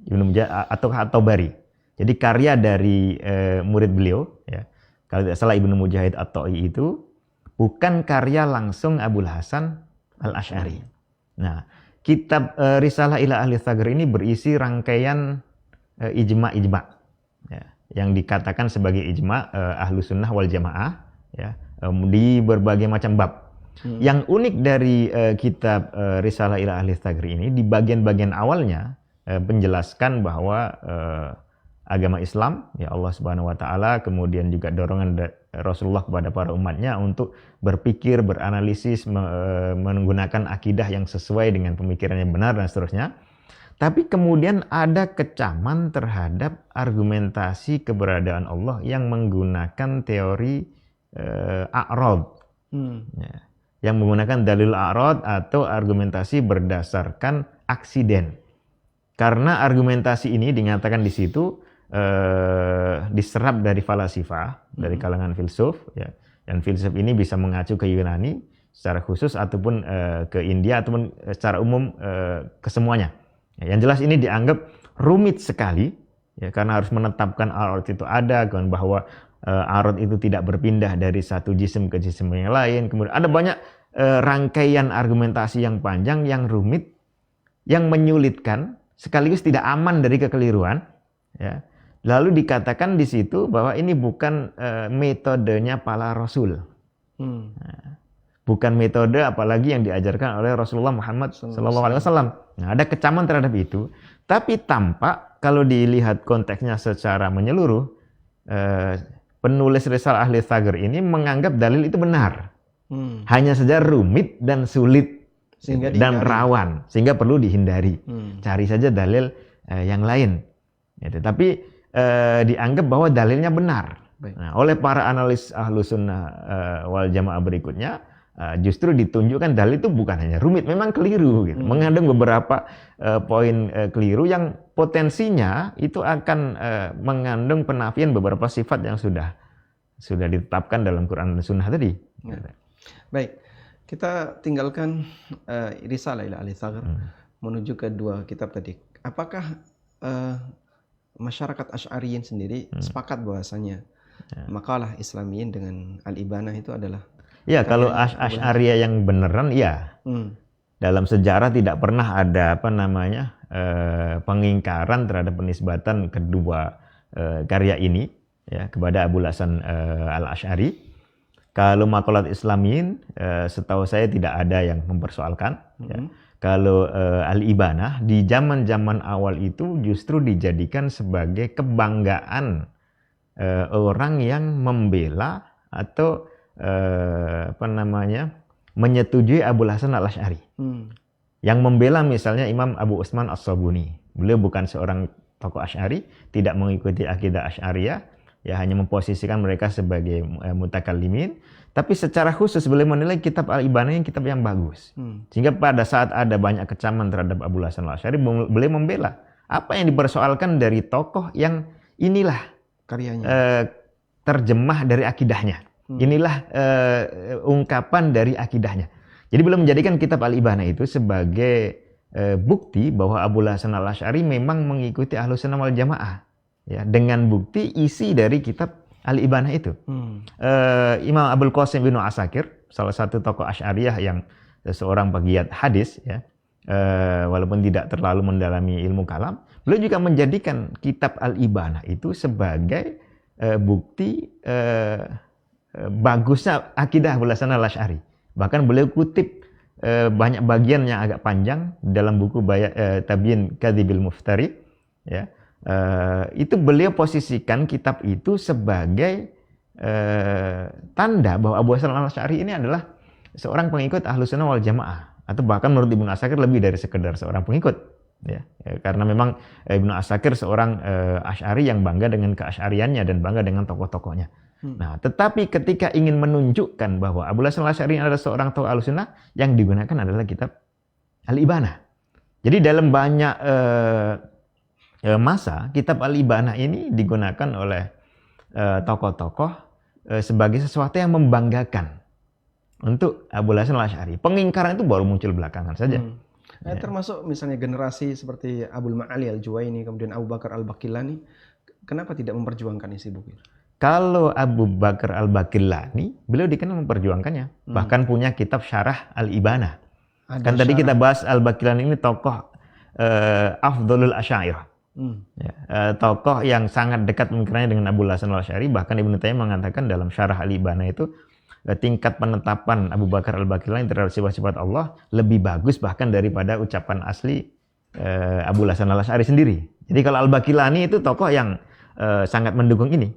Speaker 2: Ibnu Mujahid ataukah At-Tabari. Jadi karya dari murid beliau, ya, kalau tidak salah Ibnu Mujahid At-Ta'i itu bukan karya langsung Abul Hasan Al-Asy'ari. Nah, kitab Risalah ila Ahli Tsaghr ini berisi rangkaian ijma', ya, yang dikatakan sebagai ijma' Ahlu Sunnah wal Jamaah, ya, di berbagai macam bab. Yang unik dari kitab Risalah ila Ahli Tsaghr ini, di bagian-bagian awalnya menjelaskan bahwa agama Islam, ya, Allah Subhanahu wa taala, kemudian juga dorongan Rasulullah kepada para umatnya untuk berpikir, beranalisis, menggunakan akidah yang sesuai dengan pemikiran yang benar dan seterusnya. Tapi kemudian ada kecaman terhadap argumentasi keberadaan Allah yang menggunakan teori a'rad, ya, yang menggunakan dalil a'rad atau argumentasi berdasarkan aksiden. Karena argumentasi ini dinyatakan di situ diserap dari falasifah, dari kalangan filsuf, ya, dan filsuf ini bisa mengacu ke Yunani secara khusus ataupun ke India ataupun secara umum ke semuanya. Ya, yang jelas ini dianggap rumit sekali, ya, karena harus menetapkan a'rad itu ada, kan, bahwa a'rad itu tidak berpindah dari satu jisim ke jisim yang lain. Kemudian ada banyak rangkaian argumentasi yang panjang, yang rumit, yang menyulitkan sekaligus tidak aman dari kekeliruan, ya. Lalu dikatakan di situ bahwa ini bukan metodenya para rasul, bukan metode apalagi yang diajarkan oleh Rasulullah Muhammad SAW. Nah, ada kecaman terhadap itu, tapi tampak kalau dilihat konteksnya secara menyeluruh, penulis Risalah Ahli Tsaghr ini menganggap dalil itu benar, hanya saja rumit dan sulit dan rawan, sehingga perlu dihindari. Cari saja dalil yang lain. Tapi dianggap bahwa dalilnya benar. Nah, oleh para analis Ahlu Sunnah wal Jamaah berikutnya, justru ditunjukkan dalil itu bukan hanya rumit, memang keliru, gitu. Mengandung beberapa poin keliru yang potensinya itu akan mengandung penafian beberapa sifat yang sudah ditetapkan dalam Quran dan Sunnah tadi.
Speaker 1: Baik, kita tinggalkan Risalah ila Ahli Tsaghr menuju ke dua kitab tadi. Apakah masyarakat Asy'ariyin sendiri sepakat bahwasanya makalah Islamiyin dengan Al-Ibanah itu adalah,
Speaker 2: ya, kalau Asy'ariyah yang beneran, ya, dalam sejarah tidak pernah ada pengingkaran terhadap penisbatan kedua karya ini, ya, kepada Abul Hasan Al-Asy'ari. Kalau maqalat Islamiyin, setahu saya tidak ada yang mempersoalkan. Ya. Kalau Al-Ibanah di zaman-zaman awal itu justru dijadikan sebagai kebanggaan orang yang membela atau menyetujui Abul Hasan Al-Asy'ari. Yang membela misalnya Imam Abu Utsman As-Sabuni. Beliau bukan seorang tokoh Asy'ari, tidak mengikuti akidah Asy'ariyah, ya, hanya memposisikan mereka sebagai mutakallimin. Tapi secara khusus beliau menilai kitab Al-Ibanah yang kitab yang bagus. Sehingga pada saat ada banyak kecaman terhadap Abul Hasan Al-Asy'ari, beliau membela apa yang dipersoalkan dari tokoh yang inilah
Speaker 1: Karyanya.
Speaker 2: terjemah dari akidahnya. Inilah ungkapan dari akidahnya. Jadi beliau menjadikan kitab Al-Ibanah itu sebagai bukti bahwa Abul Hasan Al-Asy'ari memang mengikuti Ahlus Sunnah wal Jamaah. Ya, dengan bukti isi dari kitab Al-Ibanah itu. Imam Abul Qasim bin Asakir, salah satu tokoh Asy'ariyah yang seorang pegiat hadis, ya, walaupun tidak terlalu mendalami ilmu kalam, beliau juga menjadikan kitab Al-Ibanah itu sebagai bukti bagusnya akidah Abul Hasan Al-Asy'ari. Bahkan beliau kutip banyak bagian yang agak panjang dalam buku Tabyin Kadzibil Muftari, ya. Itu beliau posisikan kitab itu sebagai tanda bahwa Abu Hasan Al-Asy'ari ini adalah seorang pengikut Ahlus Sunnah wal Jamaah, atau bahkan menurut Ibnu Asakir lebih dari sekedar seorang pengikut, ya. Karena memang Ibnu Asakir seorang Asy'ari yang bangga dengan keasy'ariannya dan bangga dengan tokoh-tokohnya. Nah, tetapi ketika ingin menunjukkan bahwa Abu Hasan Al-Asy'ari adalah seorang tokoh Ahlus Sunnah, yang digunakan adalah kitab Al-Ibanah. Jadi dalam banyak masa, kitab Al-Ibanah ini digunakan oleh tokoh-tokoh sebagai sesuatu yang membanggakan untuk Abu Hasan Al-Asy'ari. Pengingkaran itu baru muncul belakangan saja.
Speaker 1: Termasuk misalnya generasi seperti Abul Ma'ali Al-Juwaini, kemudian Abu Bakar Al-Baqillani, kenapa tidak memperjuangkan isi buku?
Speaker 2: Kalau Abu Bakar Al-Baqillani, beliau dikenal memperjuangkannya. Bahkan punya kitab Syarah Al-Ibanah. Kan tadi kita bahas Al-Baqillani ini tokoh Afdhalul Asy'ariyah. Ya, tokoh yang sangat dekat pemikirannya dengan Abu Hasan Al-Asy'ari. Bahkan Ibnu Taimiyah mengatakan dalam Syarah Al-Ibanah itu tingkat penetapan Abu Bakar Al-Baqillani terhadap sifat-sifat Allah lebih bagus bahkan daripada ucapan asli Abu Hasan Al-Asy'ari sendiri. Jadi kalau Al-Baqillani itu tokoh yang sangat mendukung ini.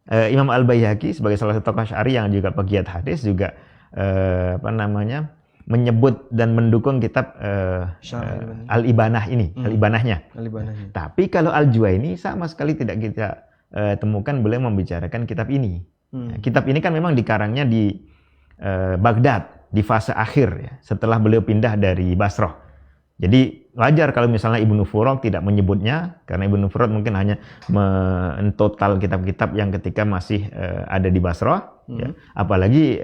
Speaker 2: Imam Al-Baihaqi sebagai salah satu tokoh Asy'ari yang juga pegiat hadis juga menyebut dan mendukung kitab Al-Ibanah ini, Al-Ibanahnya. Tapi kalau Al-Juwaini sama sekali tidak kita temukan beliau membicarakan kitab ini. Kitab ini kan memang dikarangnya di Baghdad di fase akhir, ya, setelah beliau pindah dari Basrah. Jadi wajar kalau misalnya Ibnu Furaq tidak menyebutnya, karena Ibnu Furaq mungkin hanya mentotal kitab-kitab yang ketika masih ada di Basrah, ya. Apalagi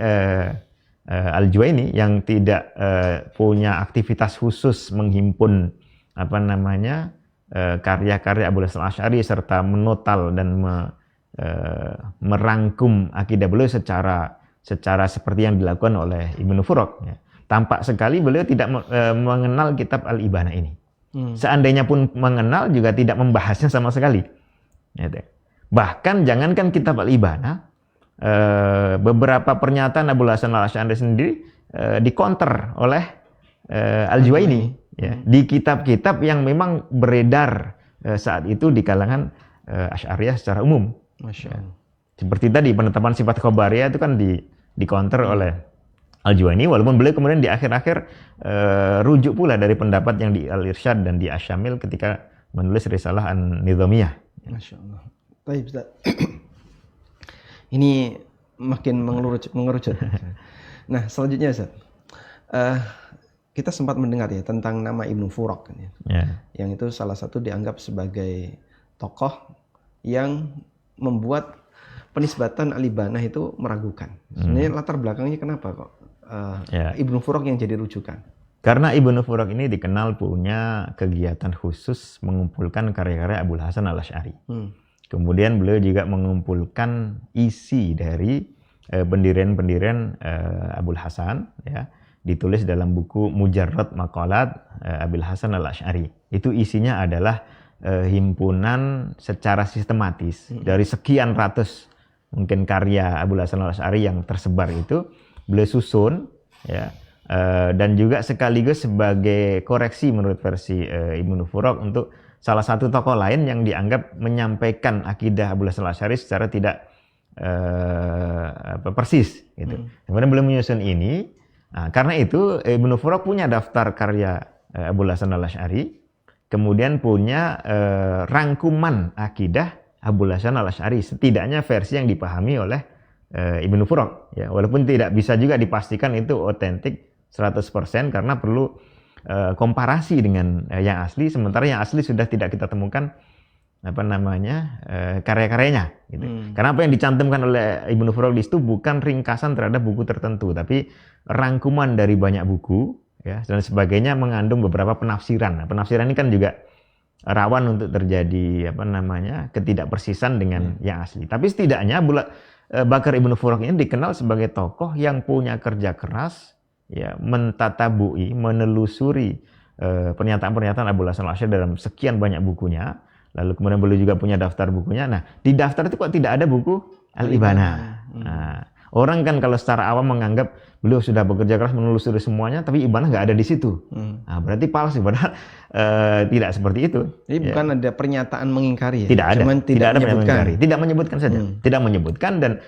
Speaker 2: Al-Juwaini yang tidak punya aktivitas khusus menghimpun karya-karya Abu Hasan Al-Asy'ari serta menotal dan merangkum akidah beliau secara seperti yang dilakukan oleh Ibnu Furaq, ya. Tampak sekali beliau tidak mengenal kitab Al-Ibanah ini. Seandainya pun mengenal juga tidak membahasnya sama sekali. Bahkan jangankan kitab Al-Ibanah, beberapa pernyataan Abu Hasan Al-Asy'ari sendiri dikonter oleh Al-Juwaini, ya, di kitab-kitab yang memang beredar saat itu di kalangan Asy'ariyah secara umum.
Speaker 1: Masya Allah.
Speaker 2: Seperti tadi penetapan sifat khobariyah itu kan dikonter oleh Al-Juwaini, walaupun beliau kemudian di akhir-akhir rujuk pula dari pendapat yang di Al-Irsyad dan di Asy-Syamil ketika menulis Risalah An-Nizamiyah.
Speaker 1: Masya Allah. Baik, Ustaz. Ini makin mengerucut. Nah, selanjutnya Ustaz. Kita sempat mendengar ya tentang nama Ibnu Furaq, ya. Yang itu salah satu dianggap sebagai tokoh yang membuat penisbatan Al-Ibanah itu meragukan. Sebenarnya latar belakangnya kenapa kok Ibnu Furaq yang jadi rujukan?
Speaker 2: Karena Ibnu Furaq ini dikenal punya kegiatan khusus mengumpulkan karya-karya Abu Hasan Al-Asy'ari. Kemudian beliau juga mengumpulkan isi dari pendirian-pendirian Abu Hasan, ya, ditulis dalam buku Mujarrad Maqalat Abu Hasan Al-Asy'ari. Itu isinya adalah himpunan secara sistematis dari sekian ratus mungkin karya Abu Hasan Al-Asy'ari yang tersebar itu beliau susun, ya, dan juga sekaligus sebagai koreksi menurut versi Ibnu Furaq untuk salah satu tokoh lain yang dianggap menyampaikan akidah Abu Hasan Al-Asy'ari secara tidak persis, gitu. Kemudian beliau menyusun ini. Nah, karena itu Ibnu Furaq punya daftar karya Abu Hasan Al-Asy'ari, kemudian punya rangkuman akidah Abu Hasan Al-Asy'ari, setidaknya versi yang dipahami oleh Ibnu Furaq, ya, walaupun tidak bisa juga dipastikan itu otentik 100% karena perlu komparasi dengan yang asli, sementara yang asli sudah tidak kita temukan karya-karyanya gitu. Karena apa yang dicantumkan oleh Ibnu Furaqdis itu bukan ringkasan terhadap buku tertentu, tapi rangkuman dari banyak buku ya dan sebagainya, mengandung beberapa penafsiran. Nah, penafsiran ini kan juga rawan untuk terjadi ketidakpersisan dengan yang asli. Tapi setidaknya Bakar Ibnu Furaq ini dikenal sebagai tokoh yang punya kerja keras, ya, mentatabui, menelusuri pernyataan-pernyataan Abul Hasan al-Asy'ari dalam sekian banyak bukunya. Lalu kemudian beliau juga punya daftar bukunya. Nah, di daftar itu kok tidak ada buku Al-Ibanah. Nah, orang kan kalau secara awam menganggap beliau sudah bekerja keras menelusuri semuanya, tapi Ibanah nggak ada di situ. Nah, berarti palsu, padahal tidak seperti itu.
Speaker 1: Jadi bukan ada pernyataan mengingkari ya?
Speaker 2: Tidak ada.
Speaker 1: Cuman
Speaker 2: tidak ada
Speaker 1: menyebutkan.
Speaker 2: Mengingkari. Tidak menyebutkan saja. Tidak menyebutkan, dan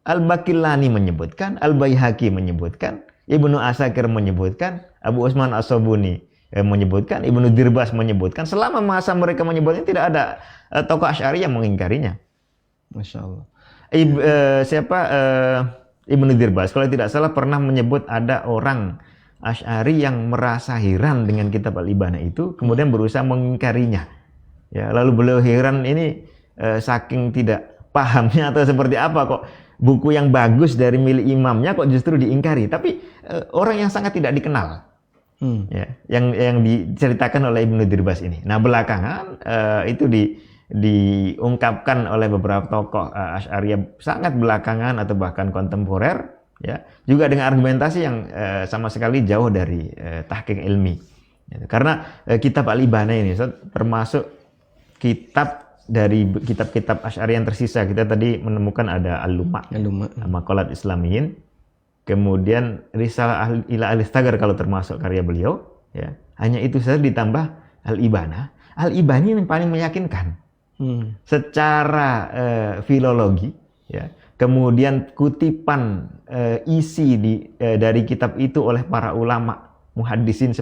Speaker 2: Al-Baqillani menyebutkan, Al-Baihaqi menyebutkan, Ibnu Asakir menyebutkan, Abu Usman As-Sabuni menyebutkan, Ibnu Dirbas menyebutkan. Selama masa mereka menyebutnya tidak ada tokoh Asy'ari yang mengingkarinya.
Speaker 1: Masya Allah.
Speaker 2: Ibnu Dirbas kalau tidak salah pernah menyebut ada orang Asy'ari yang merasa heran dengan kitab Al-Ibanah itu, kemudian berusaha mengingkarinya. Ya, lalu beliau heran ini saking tidak pahamnya atau seperti apa, kok buku yang bagus dari milik imamnya kok justru diingkari. Tapi orang yang sangat tidak dikenal. Ya, yang diceritakan oleh Ibnu Dirbas ini. Nah, belakangan itu diungkapkan oleh beberapa tokoh Asy'ariyah sangat belakangan atau bahkan kontemporer, ya, juga dengan argumentasi yang sama sekali jauh dari tahqiq ilmi. Karena kitab Al-Ibanah ini termasuk kitab dari kitab-kitab Asy'ariyah yang tersisa. Kita tadi menemukan ada Al-Lumma, Maqalat Islamiyin, kemudian Risalah ila Al-Istaghar kalau termasuk karya beliau, ya. Hanya itu saja ditambah Al-Ibanah. Al-Ibanah yang paling meyakinkan secara filologi, ya. Kemudian kutipan isi dari kitab itu oleh para ulama muhaddisin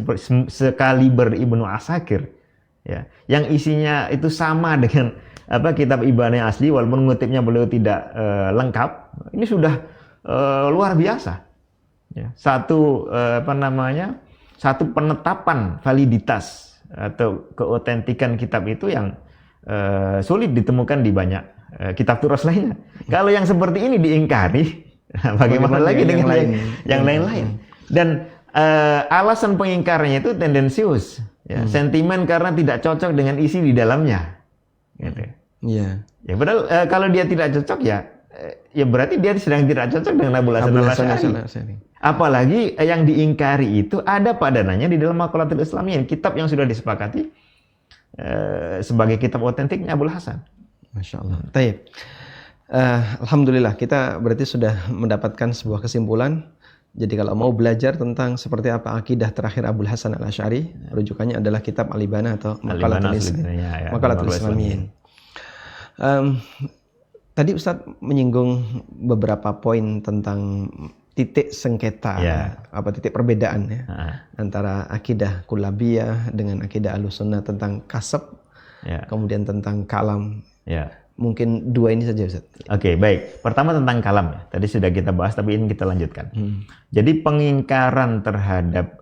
Speaker 2: sekaliber Ibnu Asakir, ya, yang isinya itu sama dengan kitab Ibanah asli, walaupun ngutipnya beliau tidak lengkap. Ini sudah luar biasa, ya. Satu penetapan validitas atau keotentikan kitab itu yang sulit ditemukan di banyak kitab turas lainnya. Kalau yang seperti ini diingkari, bagaimana lagi dengan yang lain-lain? Dan alasan pengingkarannya itu tendensius, ya, sentimen karena tidak cocok dengan isi di dalamnya, gitu.
Speaker 1: Yeah.
Speaker 2: Ya, padahal kalau dia tidak cocok, ya berarti dia sedang tidak cocok dengan Abul Hasan al-Asy'ari. Apalagi yang diingkari itu ada padanannya di dalam Maqalatul Islamiyyin, kitab yang sudah disepakati sebagai kitab otentiknya Abul Hasan.
Speaker 1: Masya Allah. Taib. Alhamdulillah, kita berarti sudah mendapatkan sebuah kesimpulan. Jadi kalau mau belajar tentang seperti apa akidah terakhir Abul Hasan al-Asy'ari, rujukannya adalah kitab Al-Ibanah atau Maqalatul Islamiyyin. Tadi Ustadz menyinggung beberapa poin tentang titik sengketa, titik perbedaan, ya, antara akidah Kullabiyah dengan akidah Ahlussunnah tentang kasab, kemudian tentang kalam. Mungkin dua ini saja, Ustadz.
Speaker 2: Oke, baik. Pertama tentang kalam, ya. Tadi sudah kita bahas, tapi ini kita lanjutkan. Jadi pengingkaran terhadap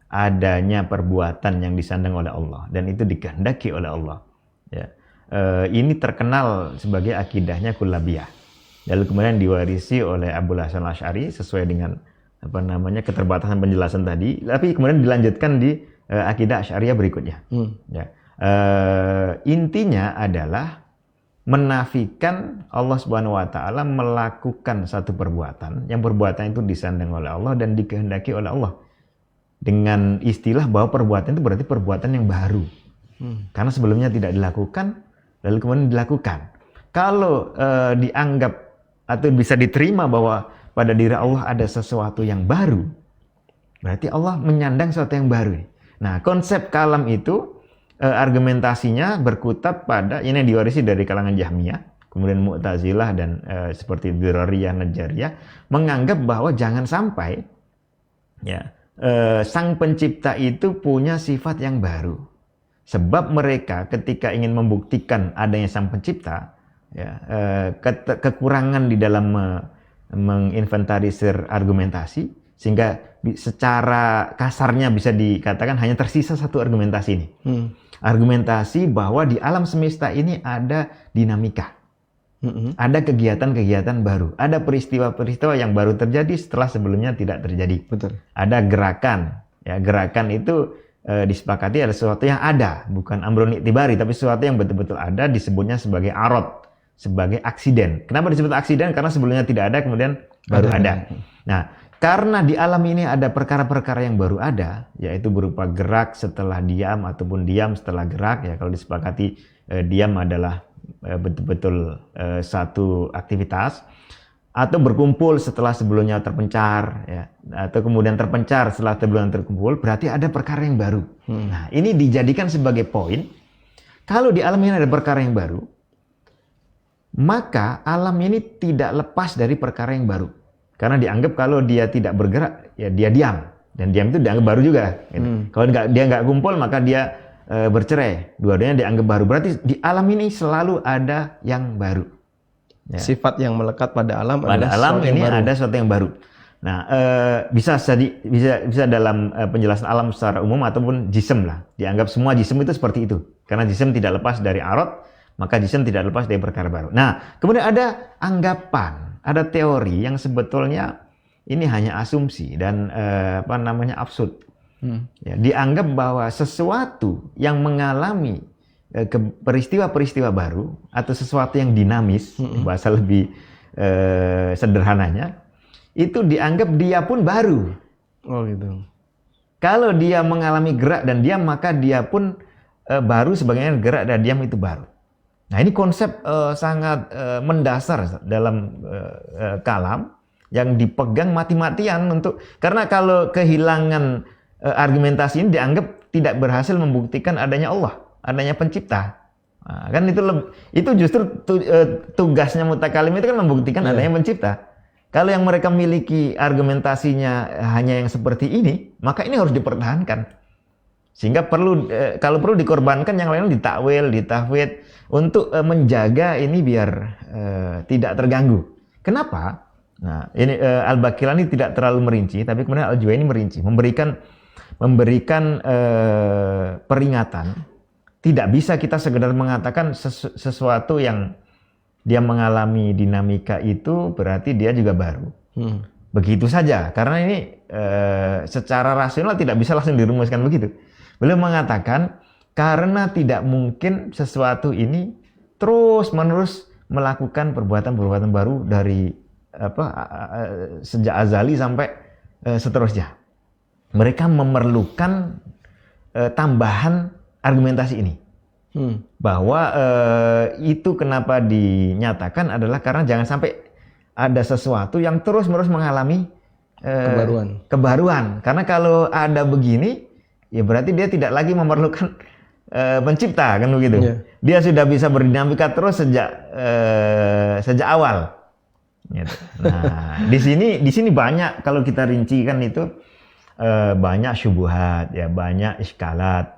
Speaker 2: adanya perbuatan yang disandang oleh Allah dan itu dikehendaki oleh Allah, ya. Ini terkenal sebagai akidahnya Kullabiyah. Lalu kemudian diwarisi oleh Abul Hasan al-Asy'ari sesuai dengan keterbatasan penjelasan tadi, tapi kemudian dilanjutkan di akidah Asy'ariyah berikutnya. Ya. Intinya adalah menafikan Allah Subhanahu wa taala melakukan satu perbuatan, yang perbuatan itu disandang oleh Allah dan dikehendaki oleh Allah. Dengan istilah bahwa perbuatan itu berarti perbuatan yang baru. Karena sebelumnya tidak dilakukan, lalu kemudian dilakukan. Kalau dianggap atau bisa diterima bahwa pada diri Allah ada sesuatu yang baru, berarti Allah menyandang sesuatu yang baru. Nah, konsep kalam itu argumentasinya berkutat pada ini yang diwarisi dari kalangan Jahmiyah, kemudian Mu'tazilah dan seperti Dirariyah, Najjariyah, menganggap bahwa jangan sampai, ya, sang pencipta itu punya sifat yang baru. Sebab mereka ketika ingin membuktikan adanya sang pencipta, ya, kekurangan di dalam menginventarisir argumentasi, Sehingga secara kasarnya bisa dikatakan hanya tersisa satu argumentasi ini. Argumentasi bahwa di alam semesta ini ada dinamika. Ada kegiatan-kegiatan baru. Ada peristiwa-peristiwa yang baru terjadi setelah sebelumnya tidak terjadi.
Speaker 1: Betul.
Speaker 2: Ada gerakan. Ya, gerakan itu disepakati ada sesuatu yang ada. Bukan amrun iktibari, tapi sesuatu yang betul-betul ada disebutnya sebagai arad. Sebagai aksiden. Kenapa disebut aksiden? Karena sebelumnya tidak ada, kemudian baru ada. Nah, karena di alam ini ada perkara-perkara yang baru ada, yaitu berupa gerak setelah diam ataupun diam setelah gerak. Ya, kalau disepakati diam adalah betul-betul satu aktivitas, atau berkumpul setelah sebelumnya terpencar, ya, atau kemudian terpencar setelah sebelumnya terkumpul, berarti ada perkara yang baru. Nah, ini dijadikan sebagai poin. Kalau di alam ini ada perkara yang baru, maka alam ini tidak lepas dari perkara yang baru. Karena dianggap kalau dia tidak bergerak, ya dia diam. Dan diam itu dianggap baru juga. Gitu. Kalau dia nggak kumpul, maka dia bercerai. Dua-duanya dianggap baru. Berarti di alam ini selalu ada yang baru. Ya.
Speaker 1: Sifat yang melekat pada alam
Speaker 2: pada
Speaker 1: adalah
Speaker 2: alam
Speaker 1: sesuatu
Speaker 2: ini
Speaker 1: yang baru.
Speaker 2: ada sesuatu yang baru. Nah, bisa dalam penjelasan alam secara umum ataupun jism lah. Dianggap semua jism itu seperti itu. Karena jism tidak lepas dari arad, maka jism tidak lepas dari perkara baru. Nah, kemudian ada anggapan. Ada teori yang sebetulnya ini hanya asumsi dan absurd. Ya, dianggap bahwa sesuatu yang mengalami peristiwa-peristiwa baru atau sesuatu yang dinamis, bahasa lebih sederhananya, itu dianggap dia pun baru.
Speaker 1: Oh gitu.
Speaker 2: Kalau dia mengalami gerak dan diam, maka dia pun baru sebagaimana gerak dan diam itu baru. Nah, ini konsep sangat mendasar dalam kalam yang dipegang mati-matian karena kalau kehilangan argumentasi ini dianggap tidak berhasil membuktikan adanya Allah, adanya pencipta. Nah, kan itu justru tugasnya mutakalim itu kan membuktikan adanya pencipta. Kalau yang mereka miliki argumentasinya hanya yang seperti ini, maka ini harus dipertahankan. Sehingga kalau perlu dikorbankan yang lain ditakwil, ditahwid untuk menjaga ini biar tidak terganggu. Kenapa? Nah, ini Al-Baqillani tidak terlalu merinci, tapi kemudian Al-Juwaini merinci, memberikan peringatan. Tidak bisa kita sekedar mengatakan sesuatu yang dia mengalami dinamika itu berarti dia juga baru. Begitu saja, karena ini secara rasional tidak bisa langsung dirumuskan begitu. Beliau mengatakan karena tidak mungkin sesuatu ini terus-menerus melakukan perbuatan-perbuatan baru dari sejak azali sampai seterusnya. Mereka memerlukan tambahan argumentasi ini. Bahwa itu kenapa dinyatakan adalah karena jangan sampai ada sesuatu yang terus-menerus mengalami kebaruan. Karena kalau ada begini, ya berarti dia tidak lagi memerlukan pencipta, kan begitu. Yeah. Dia sudah bisa berdinamika terus sejak awal. Gitu. Nah, di sini banyak kalau kita rincikan itu banyak syubhat, ya banyak iskalat,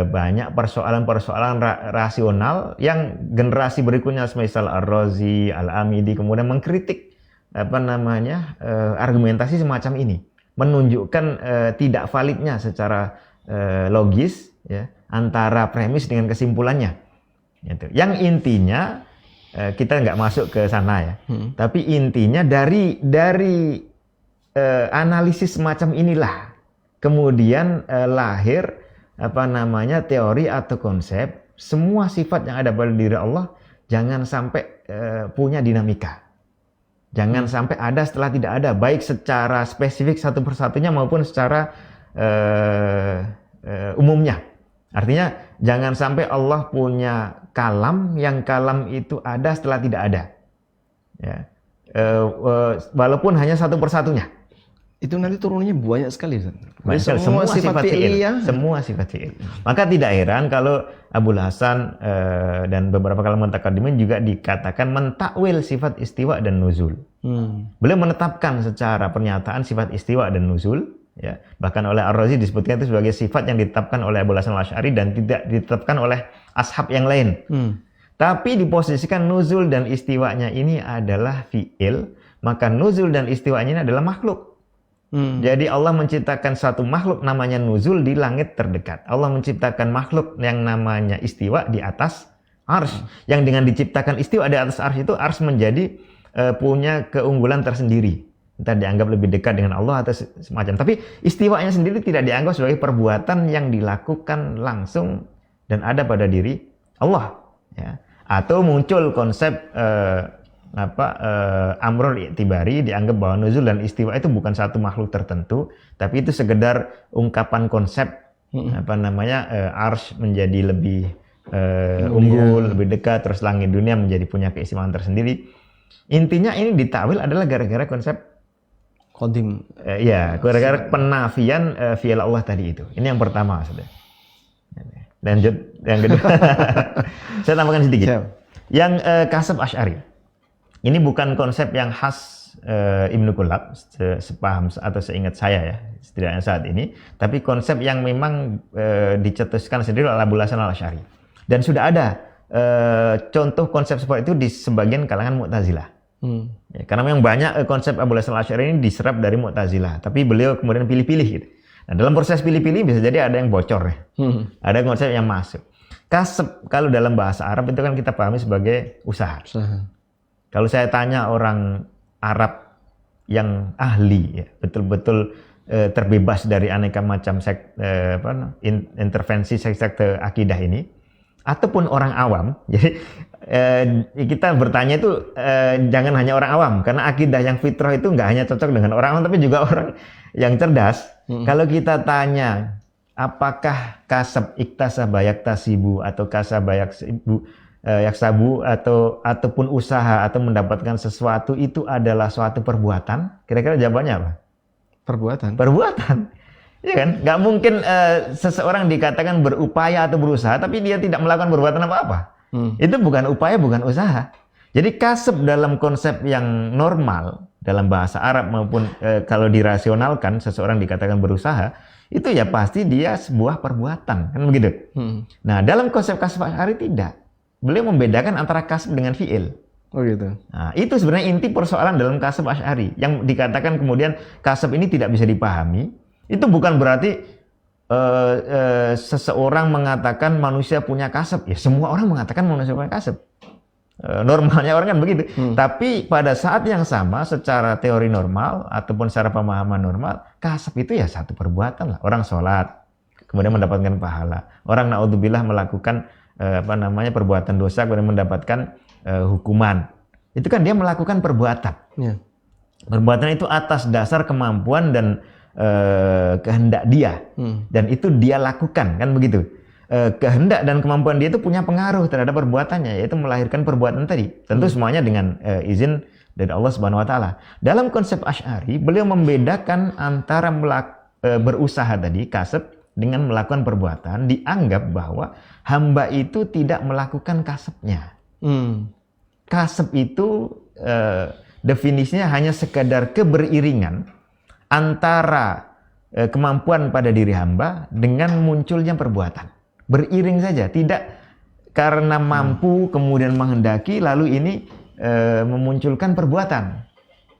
Speaker 2: banyak persoalan-persoalan rasional yang generasi berikutnya semisal Ar-Razi, Al-Amidi kemudian mengkritik argumentasi semacam ini, menunjukkan tidak validnya secara logis, ya, antara premis dengan kesimpulannya. Gitu. Yang intinya kita nggak masuk ke sana ya, tapi intinya dari analisis semacam inilah kemudian lahir teori atau konsep semua sifat yang ada pada diri Allah jangan sampai punya dinamika. Jangan sampai ada setelah tidak ada, baik secara spesifik satu persatunya maupun secara umumnya. Artinya jangan sampai Allah punya kalam yang kalam itu ada setelah tidak ada. Ya. Walaupun hanya satu persatunya.
Speaker 1: Itu nanti turunnya banyak sekali.
Speaker 2: Semua sifat fi'il. Semua sifat fi'il. Maka tidak heran kalau Abul Hasan dan beberapa kalangan mutaqaddimin juga dikatakan mentakwil sifat istiwa dan nuzul. Beliau menetapkan secara pernyataan sifat istiwa dan nuzul. Ya, bahkan oleh Ar-Razi disebutkan itu sebagai sifat yang ditetapkan oleh Abul Hasan Al-Asy'ari dan tidak ditetapkan oleh ashab yang lain. Tapi diposisikan nuzul dan istiwanya ini adalah fi'il, maka nuzul dan istiwanya ini adalah makhluk. Jadi Allah menciptakan satu makhluk namanya nuzul di langit terdekat. Allah menciptakan makhluk yang namanya istiwa di atas arsy. Yang dengan diciptakan istiwa di atas arsy itu arsy menjadi punya keunggulan tersendiri. Entah dianggap lebih dekat dengan Allah atau semacam. Tapi istiwanya sendiri tidak dianggap sebagai perbuatan yang dilakukan langsung dan ada pada diri Allah. Ya. Atau muncul konsep amrul i'tibari, dianggap bahwa nuzul dan istiwa itu bukan satu makhluk tertentu, tapi itu sekedar ungkapan konsep arsy menjadi lebih unggul, lebih dekat, terus langit dunia menjadi punya keistimewaan tersendiri. Intinya ini ditakwil adalah gara-gara konsep
Speaker 1: qadim.
Speaker 2: Gara-gara penafian fi'il Allah tadi itu. Ini yang pertama maksudnya. Lanjut yang kedua. Saya tambahkan sedikit.
Speaker 1: Siap.
Speaker 2: Yang kasab Asy'ari. Ini bukan konsep yang khas Ibnu Kullab, sepaham atau seingat saya ya, setidaknya saat ini, tapi konsep yang memang dicetuskan sendiri oleh Abul Hasan Al-Asy'ari. Dan sudah ada contoh konsep seperti itu di sebagian kalangan Mu'tazilah. Ya, karena memang banyak konsep Abul Hasan Al-Asy'ari ini diserap dari Mu'tazilah, tapi beliau kemudian pilih-pilih gitu. Nah, dalam proses pilih-pilih bisa jadi ada yang bocor ya. Ada konsep yang masuk. Kasab kalau dalam bahasa Arab itu kan kita pahami sebagai usaha. Kalau saya tanya orang Arab yang ahli, ya, betul-betul terbebas dari aneka macam intervensi sekte akidah ini, ataupun orang awam, jadi kita bertanya itu jangan hanya orang awam, karena akidah yang fitrah itu nggak hanya cocok dengan orang awam, tapi juga orang yang cerdas. Kalau kita tanya, apakah kasab iktasaba yaktasibu atau kasaba yaksabu ataupun usaha atau mendapatkan sesuatu itu adalah suatu perbuatan, kira-kira jawabannya apa? Perbuatan. Ya kan? Nggak mungkin seseorang dikatakan berupaya atau berusaha tapi dia tidak melakukan perbuatan apa-apa. Itu bukan upaya, bukan usaha. Jadi kasab dalam konsep yang normal dalam bahasa Arab maupun kalau dirasionalkan seseorang dikatakan berusaha, itu ya pasti dia sebuah perbuatan, kan begitu. Nah, dalam konsep kasab Asy'ari tidak. Beliau membedakan antara kasab dengan fi'il.
Speaker 1: Oh gitu.
Speaker 2: Nah, itu sebenarnya inti persoalan dalam kasab Asy'ari. Yang dikatakan kemudian kasab ini tidak bisa dipahami, itu bukan berarti seseorang mengatakan manusia punya kasab. Ya semua orang mengatakan manusia punya kasab. Normalnya orang kan begitu. Tapi pada saat yang sama secara teori normal ataupun secara pemahaman normal, kasab itu ya satu perbuatan lah. Orang sholat, kemudian mendapatkan pahala. Orang naudzubillah melakukan perbuatan dosa kemudian mendapatkan hukuman. Itu kan dia melakukan perbuatan. Ya. Perbuatan itu atas dasar kemampuan dan kehendak dia. Dan itu dia lakukan, kan begitu. Kehendak dan kemampuan dia itu punya pengaruh terhadap perbuatannya, yaitu melahirkan perbuatan tadi. Tentu semuanya dengan izin dari Allah Subhanahu wa taala. Dalam konsep Asy'ari, beliau membedakan antara berusaha tadi, kasab, dengan melakukan perbuatan, dianggap bahwa hamba itu tidak melakukan kasabnya. Kasab itu definisinya hanya sekadar keberiringan antara kemampuan pada diri hamba dengan munculnya perbuatan. Beriring saja, tidak karena mampu kemudian menghendaki lalu ini memunculkan perbuatan.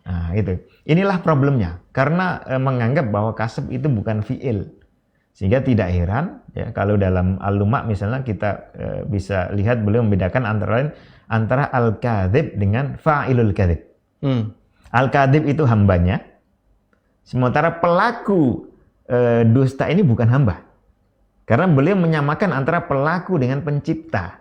Speaker 2: Nah, itu. Inilah problemnya, karena menganggap bahwa kasab itu bukan fi'il. Sehingga tidak heran ya kalau dalam Al-Luma misalnya kita bisa lihat beliau membedakan antara al-kadzib dengan fa'ilul kadzib. Al-kadzib itu hambanya, sementara pelaku dusta ini bukan hamba. Karena beliau menyamakan antara pelaku dengan pencipta.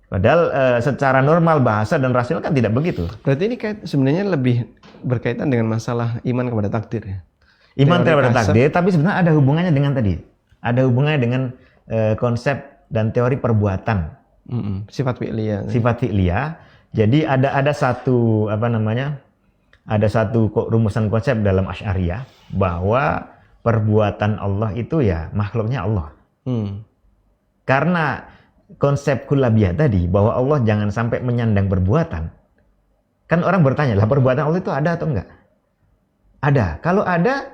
Speaker 2: Padahal secara normal bahasa dan rasional kan tidak begitu.
Speaker 1: Berarti ini sebenarnya lebih berkaitan dengan masalah iman kepada takdir ya?
Speaker 2: Iman terhadap takdir, tapi sebenarnya ada hubungannya dengan tadi. Ada hubungannya dengan konsep dan teori perbuatan.
Speaker 1: Sifat fi'liyah.
Speaker 2: Sifat fi'liyah. Jadi ada satu ada satu rumusan konsep dalam Asy'ariyah bahwa perbuatan Allah itu ya makhluknya Allah. Karena konsep kullabiyah tadi bahwa Allah jangan sampai menyandang perbuatan. Kan orang bertanya, lah perbuatan Allah itu ada atau enggak? Ada. Kalau ada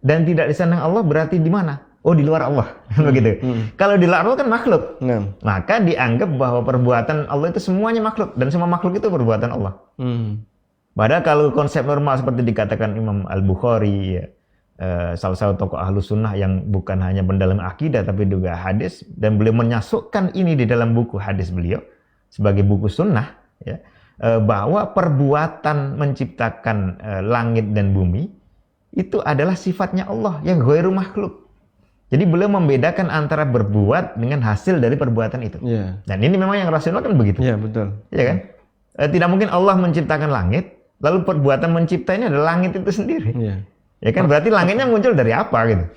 Speaker 2: dan tidak disandang Allah berarti di mana? Oh, di luar Allah. Begitu. Kalau di luar Allah kan makhluk. Maka dianggap bahwa perbuatan Allah itu semuanya makhluk dan semua makhluk itu perbuatan Allah. Padahal kalau konsep normal seperti dikatakan Imam Al-Bukhari, ya, salah satu tokoh Ahlus Sunnah yang bukan hanya pendalam akidah tapi juga hadis, dan beliau menyasukkan ini di dalam buku hadis beliau sebagai buku sunnah, ya, bahwa perbuatan menciptakan langit dan bumi itu adalah sifatnya Allah yang ghairu makhluk. Jadi beliau membedakan antara berbuat dengan hasil dari perbuatan itu.
Speaker 1: Yeah.
Speaker 2: Dan ini memang yang rasional kan begitu.
Speaker 1: Iya, betul.
Speaker 2: Iya kan? Tidak mungkin Allah menciptakan langit, lalu perbuatan mencipta ini adalah langit itu sendiri.
Speaker 1: Iya.
Speaker 2: Ya kan, berarti langitnya muncul dari apa gitu.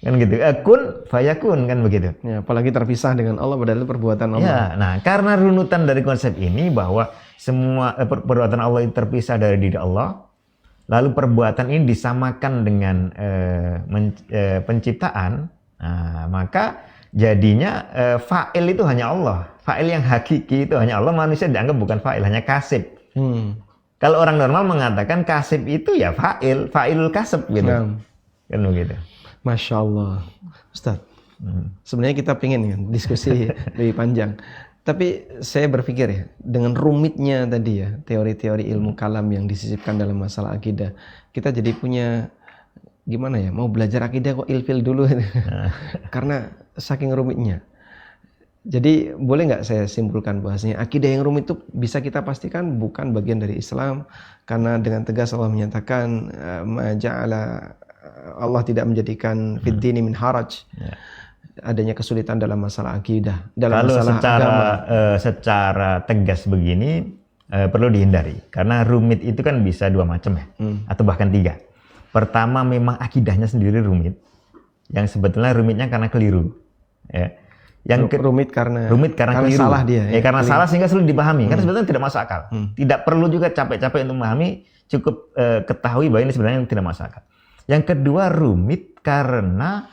Speaker 2: Kan gitu. Kun fayakun kan begitu.
Speaker 1: Ya, apalagi terpisah dengan Allah padahal itu perbuatan Allah.
Speaker 2: Ya, nah karena runutan dari konsep ini bahwa semua perbuatan Allah itu terpisah dari diri Allah, lalu perbuatan ini disamakan dengan penciptaan, nah, maka jadinya fa'il itu hanya Allah. Fa'il yang hakiki itu hanya Allah, manusia dianggap bukan fa'il, hanya kasib. Kalau orang normal mengatakan kasib itu ya fa'ilul kasib gitu. Kan begitu.
Speaker 1: Masya Allah. Ustadz, sebenarnya kita pengen ya, diskusi lebih panjang. Tapi saya berpikir ya, dengan rumitnya tadi ya, teori-teori ilmu kalam yang disisipkan dalam masalah akidah, kita jadi punya, gimana ya, mau belajar akidah kok ilfil dulu. Karena saking rumitnya. Jadi boleh nggak saya simpulkan bahwasanya akidah yang rumit itu bisa kita pastikan bukan bagian dari Islam, karena dengan tegas Allah menyatakan Allah tidak menjadikan fid dini min haraj. Adanya kesulitan dalam masalah akidah, dalam
Speaker 2: kalau
Speaker 1: masalah agama.
Speaker 2: Secara tegas begini perlu dihindari, karena rumit itu kan bisa dua macam ya, atau bahkan tiga. Pertama, memang akidahnya sendiri rumit, yang sebetulnya rumitnya karena keliru. Ya. Yang
Speaker 1: rumit karena
Speaker 2: keliru.
Speaker 1: Salah dia.
Speaker 2: Ya, karena salah sehingga sulit dipahami. Karena sebetulnya tidak masuk akal. Tidak perlu juga capek-capek untuk memahami, cukup ketahui bahwa ini sebenarnya tidak masuk akal. Yang kedua, rumit karena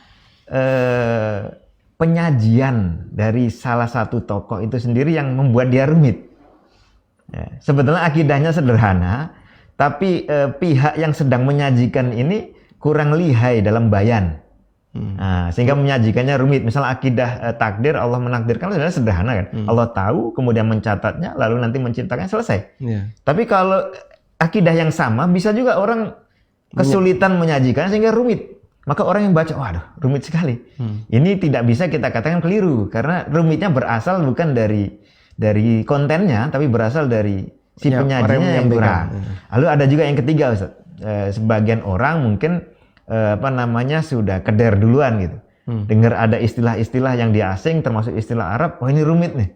Speaker 2: penyajian dari salah satu tokoh itu sendiri yang membuat dia rumit. Ya, sebetulnya akidahnya sederhana, tapi pihak yang sedang menyajikan ini kurang lihai dalam bayan. Nah, sehingga menyajikannya rumit. Misal akidah takdir, Allah menakdirkan sebenarnya sederhana kan. Allah tahu, kemudian mencatatnya, lalu nanti menciptakan, selesai. Tapi kalau akidah yang sama, bisa juga orang kesulitan menyajikan sehingga rumit. Maka orang yang baca, waduh, rumit sekali. Ini tidak bisa kita katakan keliru, karena rumitnya berasal bukan dari kontennya, tapi berasal dari si penyajinya yang kurang. Lalu ada juga yang ketiga, Ustaz. Sebagian orang mungkin sudah keder duluan gitu. Dengar ada istilah-istilah yang dia asing, termasuk istilah Arab, oh ini rumit nih.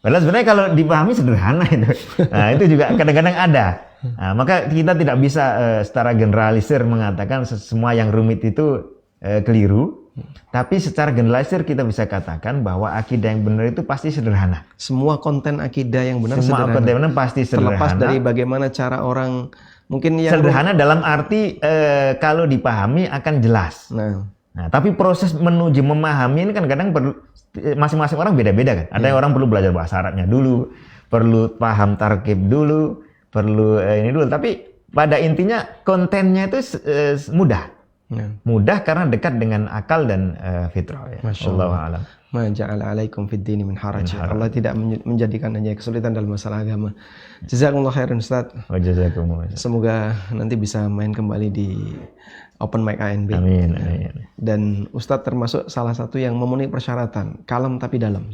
Speaker 2: Padahal sebenarnya kalau dipahami sederhana itu. Nah, itu juga kadang-kadang ada. Nah, maka kita tidak bisa secara generalisir mengatakan semua yang rumit itu keliru. Tapi secara generalisir kita bisa katakan bahwa akidah yang benar itu pasti sederhana.
Speaker 1: Semua konten akidah yang benar
Speaker 2: semua
Speaker 1: sederhana.
Speaker 2: konten benar pasti sederhana.
Speaker 1: Terlepas dari bagaimana cara orang mungkin yang
Speaker 2: sederhana dalam arti kalau dipahami akan jelas. Nah, tapi proses menuju memahami ini kan kadang perlu, masing-masing orang beda-beda kan. Ada yang orang perlu belajar bahasa Arabnya dulu, perlu paham tarkib dulu, perlu ini dulu. Tapi pada intinya kontennya itu mudah. Mudah karena dekat dengan akal dan fitrah. Ya. Wallahu a'lam.
Speaker 1: Ma ja'ala 'alaikum fid dini min haraj. Allah tidak menjadikan hanya kesulitan dalam masalah agama. Jazakumullah khairan Ustaz.
Speaker 2: Wa jazakumullah.
Speaker 1: Semoga nanti bisa main kembali di Open Mic ANB.
Speaker 2: Amin, amin.
Speaker 1: Dan Ustadz termasuk salah satu yang memenuhi persyaratan, kalem tapi dalam.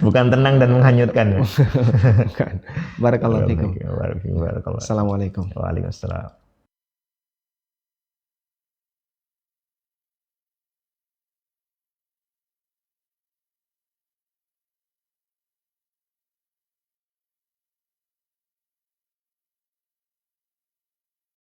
Speaker 2: Bukan tenang dan menghanyutkan.
Speaker 1: Bukan. Barakallahu fikum.
Speaker 2: Barakallahu.
Speaker 1: Assalamualaikum.
Speaker 2: Waalaikumsalam.